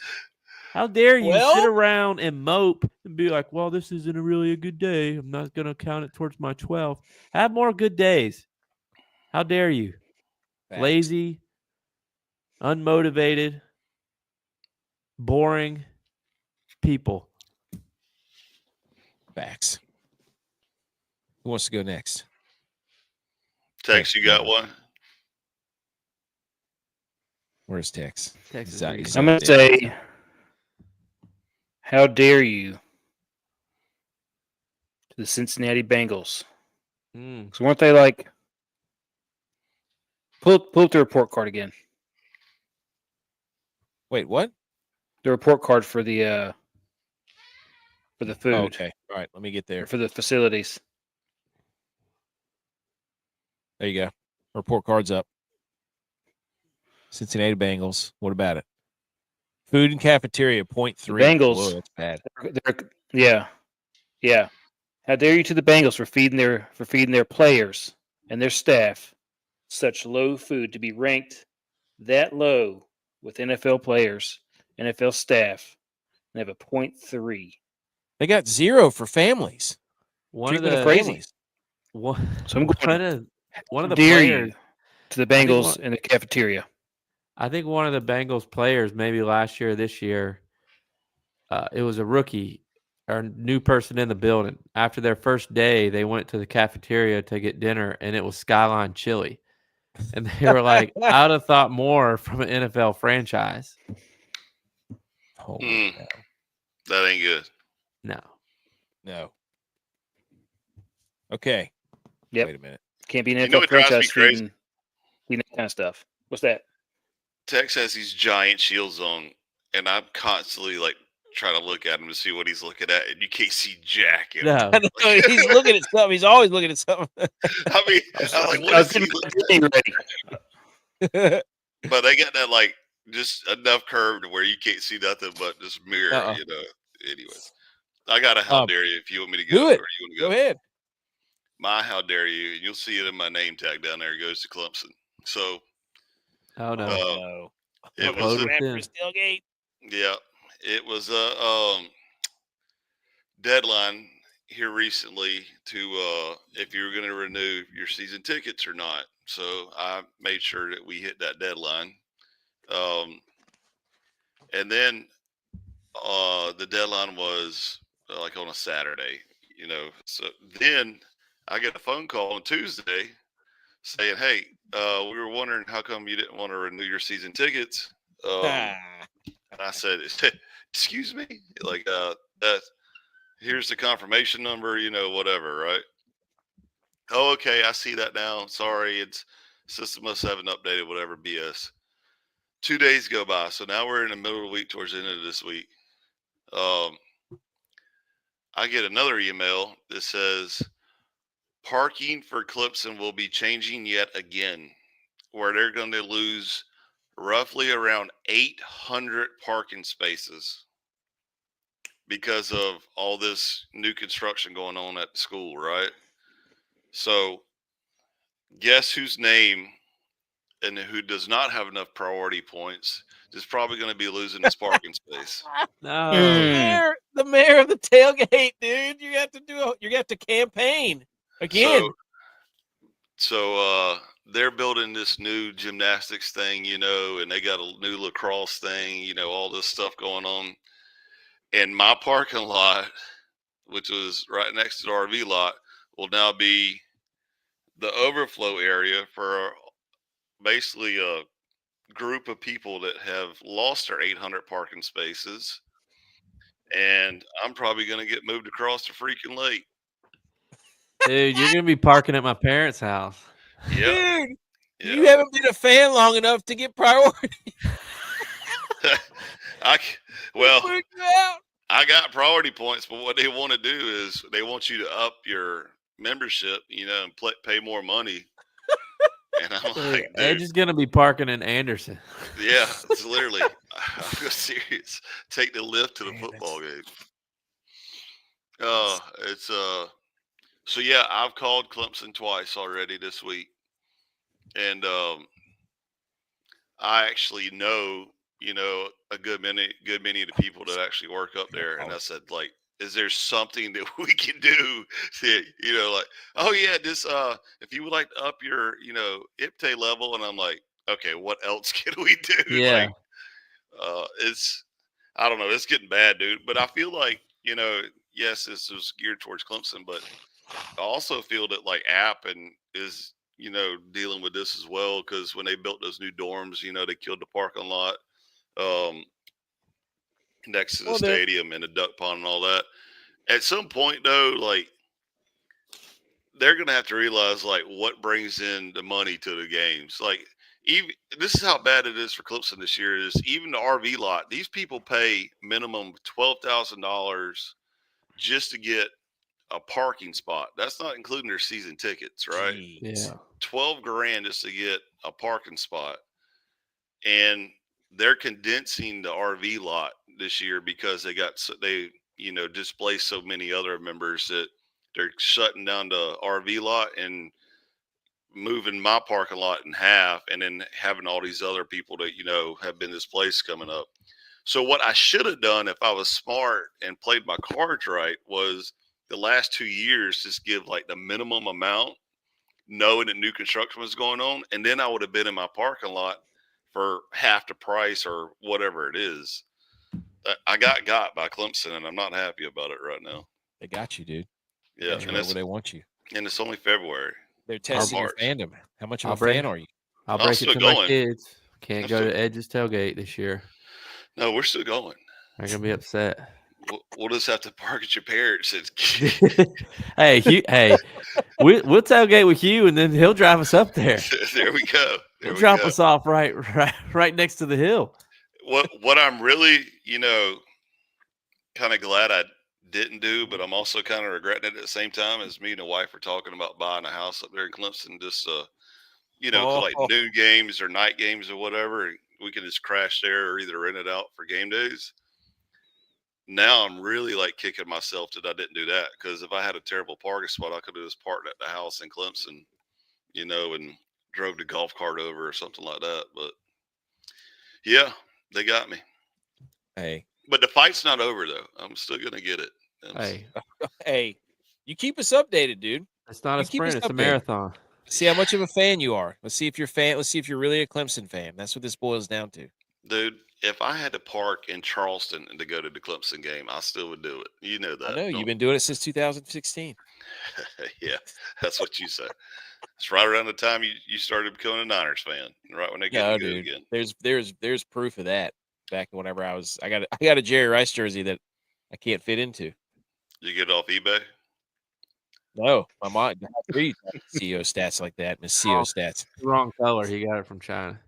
How dare you sit around and mope and be like, well, this isn't really a good day. I'm not going to count it towards my 12. Have more good days. How dare you? Facts. Lazy, unmotivated, boring people. Facts. Who wants to go next? Tex, you got one? Where's Tex? Texas. I'm going to say, how dare you to the Cincinnati Bengals? So weren't they like, pull up the report card again. Wait, what? The report card for the food. Oh, okay. All right. Let me get there. For the facilities. There you go. Report card's up. Cincinnati Bengals. What about it? Food and cafeteria, 0.3. Bengals. Whoa, that's bad. Yeah. How dare you to the Bengals for feeding their players and their staff such low food, to be ranked that low with NFL players, NFL staff, and have a 0.3. They got 0 for families. One of the crazy. So I'm going one of the dare players you to the Bengals in the cafeteria. I think one of the Bengals players, maybe last year or this year, it was a rookie or new person in the building. After their first day, they went to the cafeteria to get dinner, and it was Skyline Chili. And they were like, I'd have thought more from an NFL franchise. Holy cow. That ain't good. No. Okay. Yep. Wait a minute. Can't be an You know NFL what drives me franchise crazy? feeding that kind of stuff. What's that? Tex has these giant shields on, and I'm constantly like trying to look at him to see what he's looking at, and you can't see jack. No. He's looking at something. He's always looking at something. I mean, I'm like, what I is was he getting ready. But they got that like just enough curve to where you can't see nothing but this mirror, Uh-uh. you know. Anyways, I got a how dare you if you want me to go. Do it. Or you want to Go ahead. My how dare you, and you'll see it in my name tag down there. It goes to Clemson. So Oh, no. No. it What was road a, was in? Tailgate. yeah, it was a deadline here recently to if you were going to renew your season tickets or not. So I made sure that we hit that deadline. And then the deadline was like on a Saturday, you know. So then I get a phone call on Tuesday saying, "Hey, we were wondering how come you didn't want to renew your season tickets." And I said, "Excuse me, like that." here's the confirmation number, whatever, right? Oh, okay, I see that now. Sorry, it's system must haven't updated, whatever BS. 2 days go by, so now we're in the middle of the week, towards the end of this week. I get another email that says parking for Clemson will be changing yet again, where they're going to lose roughly around 800 parking spaces because of all this new construction going on at the school, right? So guess whose name and who does not have enough priority points is probably going to be losing his parking space. No. The mayor of the tailgate, dude. You have to campaign again. So they're building this new gymnastics thing, and they got a new lacrosse thing, all this stuff going on. And my parking lot, which was right next to the RV lot, will now be the overflow area for basically a group of people that have lost their 800 parking spaces. And I'm probably going to get moved across the freaking lake. Dude, you're going to be parking at my parents' house. Yep. Dude, you haven't been a fan long enough to get priority. I got priority points, but what they want to do is they want you to up your membership, and pay more money. And I'm like, dude, Edge is going to be parking in Anderson. Yeah, it's literally. I'm serious. Take the lift to the football game. It's So yeah, I've called Clemson twice already this week, and I actually know a good many of the people that actually work up there, and I said, like, is there something that we can do to, like, oh yeah, this if you would like to up your IPTE level, and I'm like, okay, what else can we do? Yeah. Like, I don't know, it's getting bad, dude. But I feel like yes, this is geared towards Clemson, but I also feel that like App and is dealing with this as well, because when they built those new dorms, they killed the parking lot next to the stadium and the duck pond and all that. At some point though, like, they're gonna have to realize like what brings in the money to the games. Like, even this is how bad it is for Clemson this year. Is even the RV lot, these people pay minimum $12,000 just to get a parking spot. That's not including their season tickets, right? Yeah. 12 grand just to get a parking spot. And they're condensing the RV lot this year because they displaced so many other members that they're shutting down the RV lot and moving my parking lot in half, and then having all these other people that have been displaced coming up. So what I should have done if I was smart and played my cards right was the last 2 years just give like the minimum amount, knowing that new construction was going on, and then I would have been in my parking lot for half the price or whatever it is. I got by Clemson, and I'm not happy about it right now. They got you, dude. Yeah, and that's where they want you. And it's only February. They're testing your fandom. How much of a fan are you? I'll break it to my kids. Can't go to Edge's tailgate this year. No, we're still going. They're gonna be upset. We'll just have to park at your parents. Hey, we'll tailgate with you, and then he'll drive us up there. There we go. He'll drop us off right next to the hill. What I'm really, kind of glad I didn't do, but I'm also kind of regretting it at the same time, as me and the wife were talking about buying a house up there in Clemson, just like noon games or night games or whatever. We can just crash there or either rent it out for game days. Now I'm really like kicking myself that I didn't do that, because if I had a terrible parking spot, I could have just parked at the house in Clemson, and drove the golf cart over or something like that. But yeah, they got me. Hey, but the fight's not over though. I'm still gonna get it. Hey, you keep us updated, dude. It's not a sprint; it's a marathon. See how much of a fan you are. Let's see if you're fan. Let's see if you're really a Clemson fan. That's what this boils down to, dude. If I had to park in Charleston and to go to the Clemson game, I still would do it. You know that. I know you've been doing it since 2016. Yeah, that's what you said. It's right around the time you started becoming a Niners fan, right when they get good again. There's proof of that. Back whenever I got a Jerry Rice jersey that I can't fit into. Did you get it off eBay? No, my mom. How dare you talk CEO stats like that? Miss CEO stats. Wrong color. He got it from China.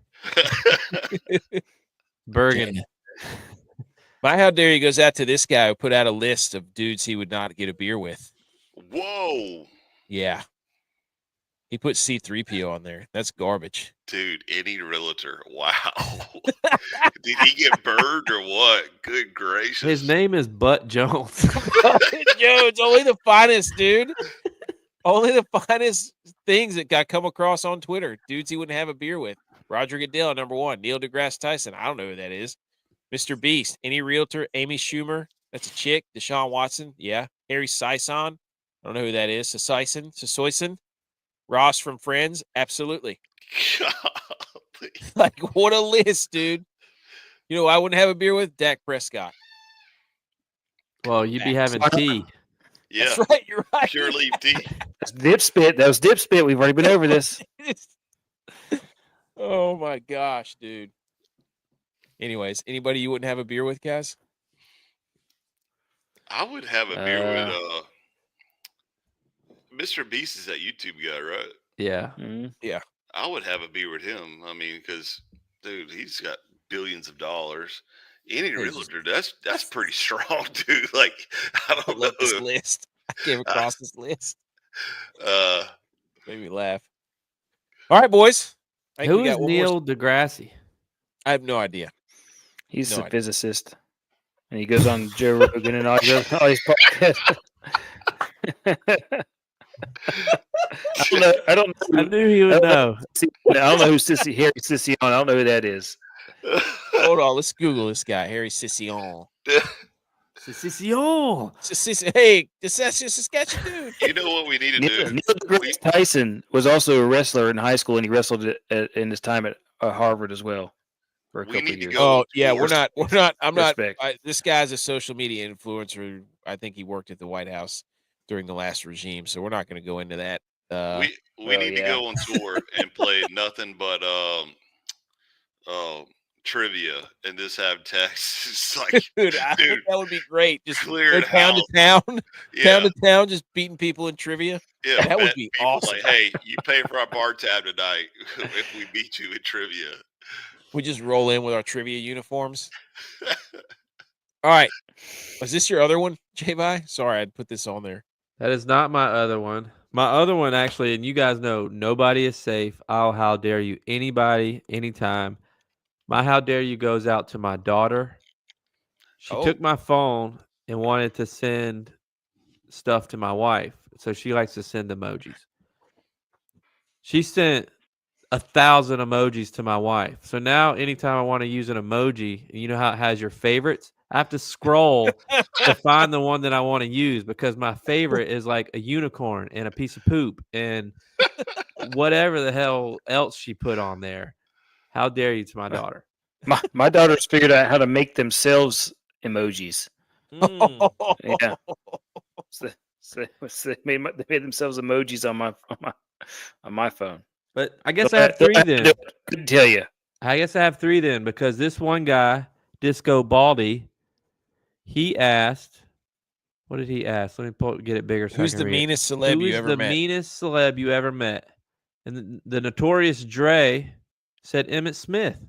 Bergen. My how dare you goes out to this guy who put out a list of dudes he would not get a beer with. Whoa. Yeah. He put C-3PO on there. That's garbage. Dude, any realtor. Wow. Did he get burned or what? Good gracious. His name is Butt Jones. Jones, only the finest, dude. Only the finest things that got come across on Twitter. Dudes he wouldn't have a beer with. Roger Goodell, number one. Neil deGrasse Tyson. I don't know who that is. Mr. Beast. Any realtor. Amy Schumer. That's a chick. Deshaun Watson. Yeah. Harry Sison. I don't know who that is. Sasoyson. Ross from Friends. Absolutely. Like, what a list, dude. You know, I wouldn't have a beer with Dak Prescott. Well, you'd be having tea. Yeah. That's right. You're right. Pure leaf tea. That's dip spit. That was dip spit. We've already been over this. Oh, my gosh, dude. Anyways, anybody you wouldn't have a beer with, guys? I would have a beer with Mr. Beast is that YouTube guy, right? Yeah. Mm-hmm. Yeah. I would have a beer with him. I mean, because, dude, he's got billions of dollars. Any realtor, that's pretty strong, dude. Like, I don't know. This list. I came across this list. Made me laugh. All right, boys. Who is Neil deGrasse? I have no idea. He's a physicist. And he goes on Joe Rogan and all his podcasts. I don't know. I knew he would know. I don't know who Harry Sission. I don't know who that is. Hold on, let's Google this guy, Harry Sission. Sission. Hey, that's just a sketch, dude. You know what we need to do? Neil deGrasse Tyson was also a wrestler in high school, and he wrestled in his time at Harvard as well for a couple of years. Oh yeah, we're not. I'm not. This guy's a social media influencer. I think he worked at the White House during the last regime, so we're not going to go into that. We need to go on tour and play nothing but trivia and just have text. It's like, dude, I think that would be great. Just clear town to town, town to town, just beating people in trivia. Yeah, that would be awesome. Like, hey, you pay for our bar tab tonight if we beat you in trivia. We just roll in with our trivia uniforms. All right, was this your other one, J-Bye? Sorry, I'd put this on there. That is not my other one. My other one, actually, and you guys know, nobody is safe. How dare you, anybody, anytime. My how dare you goes out to my daughter. She took my phone and wanted to send stuff to my wife. So she likes to send emojis. She sent 1,000 emojis to my wife. So now anytime I want to use an emoji, you know how it has your favorites? I have to scroll to find the one that I want to use because my favorite is like a unicorn and a piece of poop and whatever the hell else she put on there. How dare you to my daughter? My daughter's figured out how to make themselves emojis. Yeah. So they made themselves emojis on my phone. But I guess I have three then. Couldn't tell you. I guess I have three then because this one guy, Disco Baldy, he asked, what did he ask? Let me get it bigger. So Who's the meanest celeb you ever met? Who is the meanest celeb you ever met? And the notorious Dre said Emmett Smith.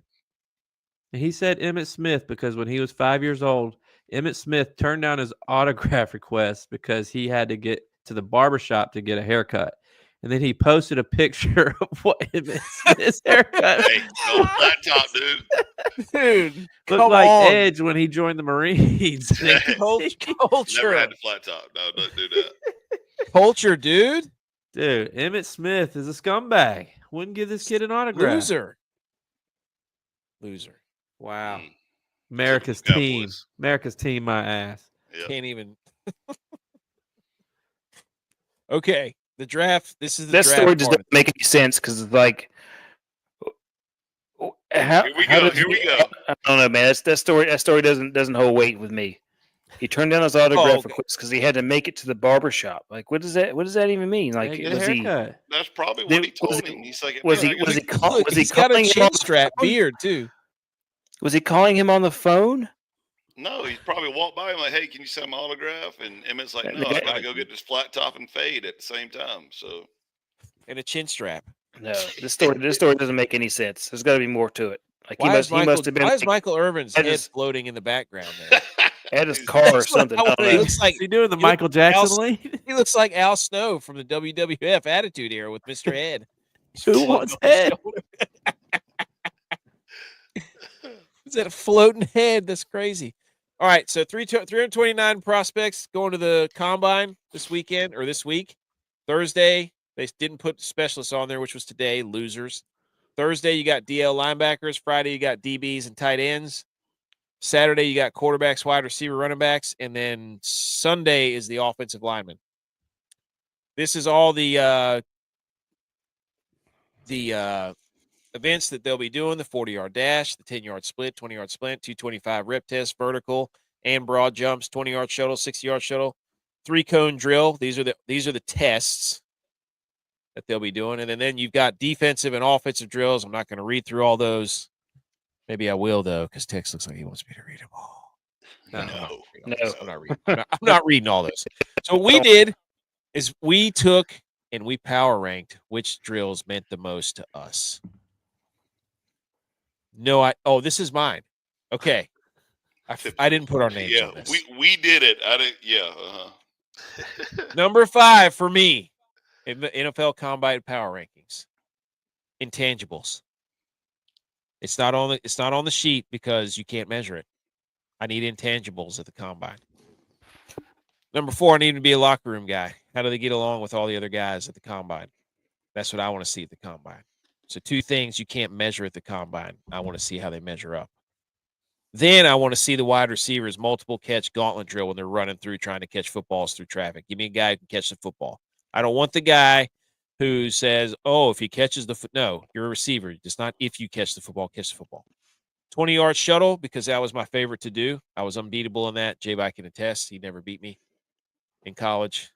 And he said Emmett Smith because when he was 5 years old, Emmett Smith turned down his autograph request because he had to get to the barbershop to get a haircut. And then he posted a picture of what Emmett Smith's haircut. Hey, no flat top, dude. Dude, looked like Edge when he joined the Marines. Culture. Never had the flat top. No, don't do that. Culture, dude. Dude, Emmett Smith is a scumbag. Wouldn't give this kid an autograph. Loser. Wow. America's team. America's team, my ass. Yep. Can't even. Okay. The draft. This is the that draft. Story just doesn't make any sense because it's like, here we go. I don't know, man. That story doesn't hold weight with me. He turned down his autograph request because he had to make it to the barber shop. Like, what does that even mean? Like, was he? That's probably what he told him. He's like, was he got a chin strap beard too? Was he calling him on the phone? No, he probably walked by him like, "Hey, can you sign my autograph?" And Emmett's like, And "No, the I guy- got to go get this flat top and fade at the same time." So And a chin strap. No, this story doesn't make any sense. There's got to be more to it. Like Why is he must have been. Why is like, Michael Irvin's had head his- floating in the background there? had his car or That's what something. I I don't wanna- know. He looks like Is he doing the he Michael looks Jackson Al- lean? He looks like Al Snow from the WWF Attitude Era with Mr. Head. Who wants head? Is that a floating head? That's crazy. All right, so 329 prospects going to the combine this weekend or this week. Thursday, they didn't put specialists on there, which was today. Losers. Thursday, you got DL linebackers. Friday, you got DBs and tight ends. Saturday, you got quarterbacks, wide receiver, running backs, and then Sunday is the offensive lineman. This is all the events that they'll be doing: the 40-yard dash, the 10-yard split, 20-yard sprint, 225 rep test, vertical and broad jumps, 20-yard shuttle, 60-yard shuttle, 3-cone drill. These are the tests that they'll be doing, and then you've got defensive and offensive drills. I'm not going to read through all those. Maybe I will though, because Tex looks like he wants me to read them all. No. I'm not reading. I'm not reading all those. So what we did is we took and we power ranked which drills meant the most to us. No, this is mine. Okay. I didn't put our names on this. we did it. I didn't. Yeah. Number 5 for me in the NFL Combine Power Rankings. Intangibles. It's not on the sheet because you can't measure it. I need intangibles at the combine. Number 4, I need to be a locker room guy. How do they get along with all the other guys at the combine? That's what I want to see at the combine. So 2 things you can't measure at the combine. I want to see how they measure up. Then I want to see the wide receivers multiple catch gauntlet drill when they're running through trying to catch footballs through traffic. Give me a guy who can catch the football. I don't want the guy who says, "Oh, if he catches no, you're a receiver. It's not if you catch the football, catch the football." 20-yard shuttle, because that was my favorite to do. I was unbeatable in that. J-Bike can attest. He never beat me in college.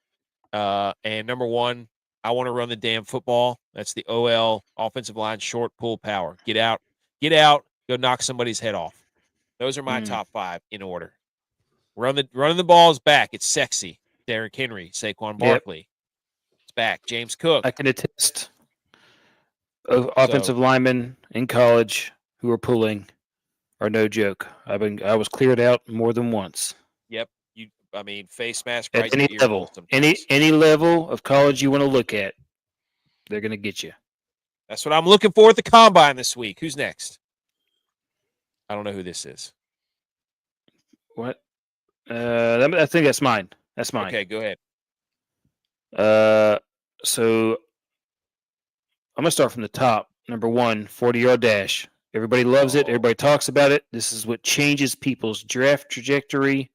And number 1, I want to run the damn football. That's the OL, offensive line, short pull power. Get out, go knock somebody's head off. Those are my top 5 in order. Running the balls back. It's sexy. Derrick Henry, Saquon Barkley. It's back. James Cook. I can attest. Offensive linemen in college who are pulling are no joke. I was cleared out more than once. Yep. Face mask At right any in the ear level, hole any level of college you want to look at, they're going to get you. That's what I'm looking for at the combine this week. Who's next? I don't know who this is. What? I think that's mine. That's mine. Okay, go ahead. So I'm going to start from the top. Number 1, 40-yard dash. Everybody loves it. Everybody talks about it. This is what changes people's draft trajectory.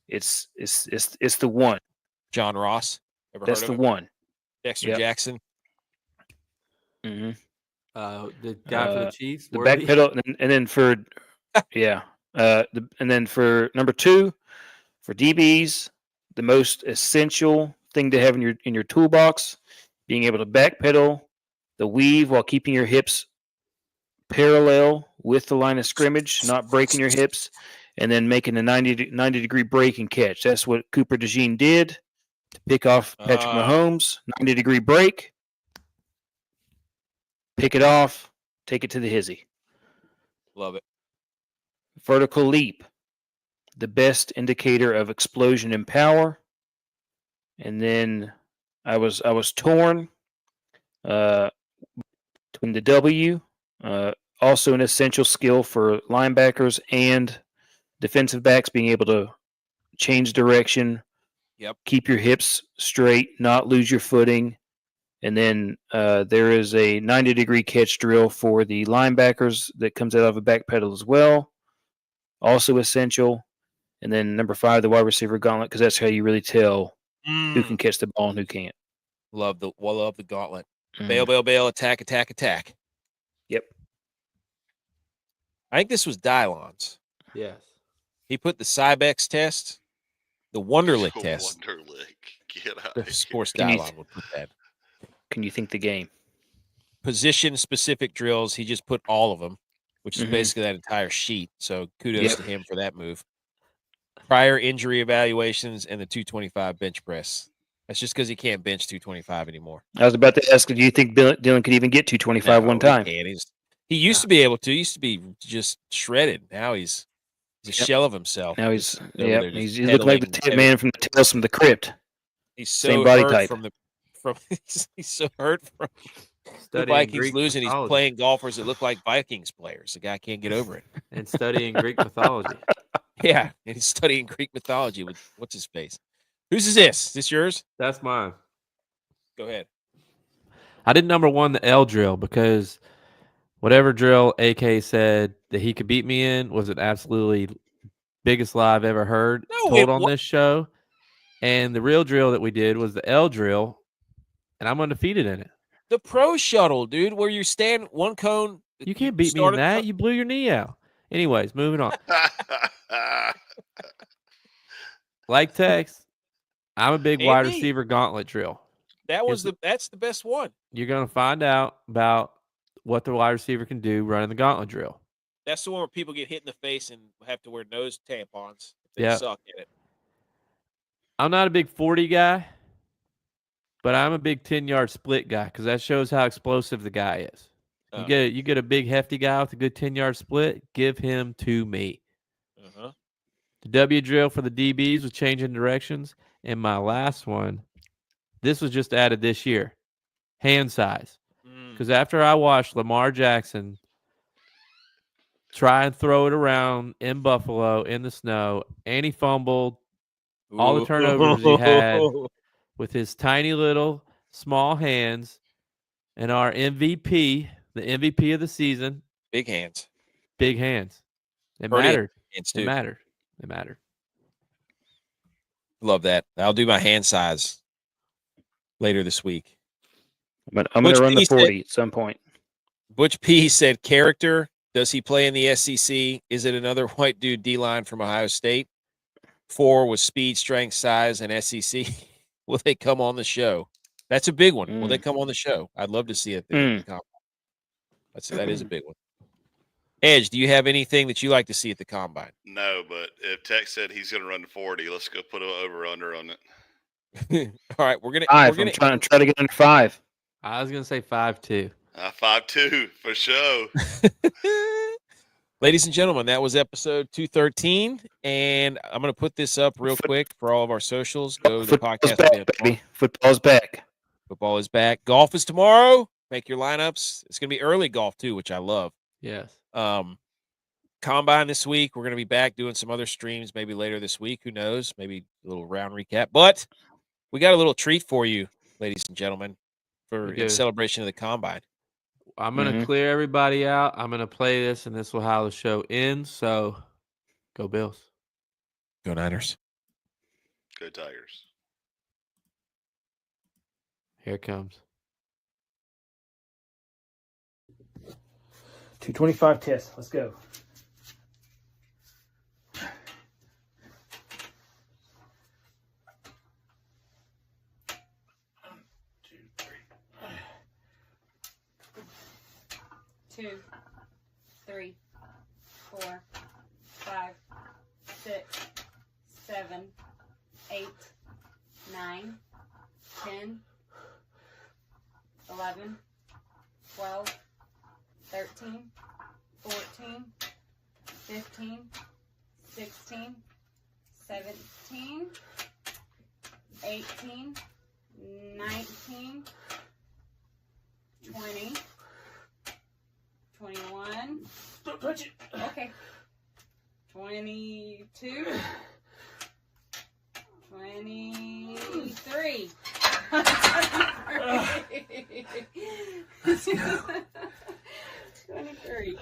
It's the one. John Ross. That's the one. Dexter Jackson. Mm-hmm. The guy for the Chiefs. The back pedal, and then for and then for number 2, for DBs, the most essential thing to have in your toolbox, being able to backpedal the weave while keeping your hips parallel with the line of scrimmage, not breaking your hips, and then making a 90-degree break and catch. That's what Cooper DeJean did to pick off Patrick Mahomes. 90-degree break, pick it off, take it to the hizzy. Love it. Vertical leap, the best indicator of explosion and power. And then I was torn between the W, also an essential skill for linebackers and defensive backs, being able to change direction, keep your hips straight, not lose your footing. And then there is a 90-degree catch drill for the linebackers that comes out of a back pedal as well, also essential. And then number 5, the wide receiver gauntlet, because that's how you really tell who can catch the ball and who can't. Love the gauntlet. Bail, attack. Yep. I think this was Dylon's. Yes. He put the Cybex test, the Wonderlick test. Wonderlick. Get out. Of course, Dylon would put that. Can you think the game? Position-specific drills. He just put all of them, which is basically that entire sheet. So kudos to him for that move. prior injury evaluations, and the 225 bench press. That's just because he can't bench 225 anymore. I was about to ask, do you think Dylan could even get 225 one time? He used to be able to. He used to be just shredded. Now he's a shell of himself. Now he's looking like the pedaling man from the Tales from the Crypt. He's so Same body hurt type. he's so hurt from the Studying Vikings Greek losing. mythology. He's playing golfers that look like Vikings players. The guy can't get over it. And studying Greek mythology. Yeah, and he's studying Greek mythology with what's his face. Whose is this? Is this yours? That's mine. Go ahead. I did number 1, the L drill, because whatever drill AK said that he could beat me in was an absolutely biggest lie I've ever heard told on this show. And the real drill that we did was the L drill, and I'm undefeated in it. The pro shuttle, dude, where you stand one cone. You can't beat me in that. You blew your knee out. Anyways, moving on. Like Tex, I'm a big wide receiver gauntlet drill. That's the best one. You're going to find out about what the wide receiver can do running the gauntlet drill. That's the one where people get hit in the face and have to wear nose tampons if they suck at it. I'm not a big 40 guy, but I'm a big 10-yard split guy because that shows how explosive the guy is. You get a big hefty guy with a good 10-yard split, give him to me. Uh-huh. The W drill for the DBs was changing directions. And my last one, this was just added this year, hand size. Because after I watched Lamar Jackson try and throw it around in Buffalo in the snow, and he fumbled, all the turnovers he had with his tiny little small hands, and our MVP, the MVP of the season. Big hands. Big hands. It mattered. It mattered. Love that. I'll do my hand size later this week. But I'm going to run the 40 at some point. Butch P said, character. Does he play in the SEC? Is it another white dude D-line from Ohio State? 4 with speed, strength, size, and SEC. Will they come on the show? That's a big one. Will they come on the show? I'd love to see it. That is a big one. Edge, do you have anything that you like to see at the combine? No, but if Tex said he's going to run the 40, let's go put an over-under on it. All right, we're gonna. I'm trying to get under 5. I was gonna say 5-2. 5-2 for sure. Ladies and gentlemen, that was episode 213, and I'm gonna put this up real quick for all of our socials. Go to the podcast. Back, baby. Football's back. Football is back. Golf is tomorrow. Make your lineups. It's gonna be early golf too, which I love. Yes. Combine this week. We're gonna be back doing some other streams maybe later this week. Who knows? Maybe a little round recap, but we got a little treat for you, ladies and gentlemen, in celebration of the combine. I'm going to clear everybody out. I'm going to play this, and this will how the show ends. So, go Bills. Go Niners. Go Tigers. Here it comes. 225 test. Let's go. Two, 3, 4, 5, 6, 7, 8, 9, 10, 11, 12, 13, 14, 15, 16, 17, 18, 19, 20, 21. Don't touch it. Okay. 22. 23. 23.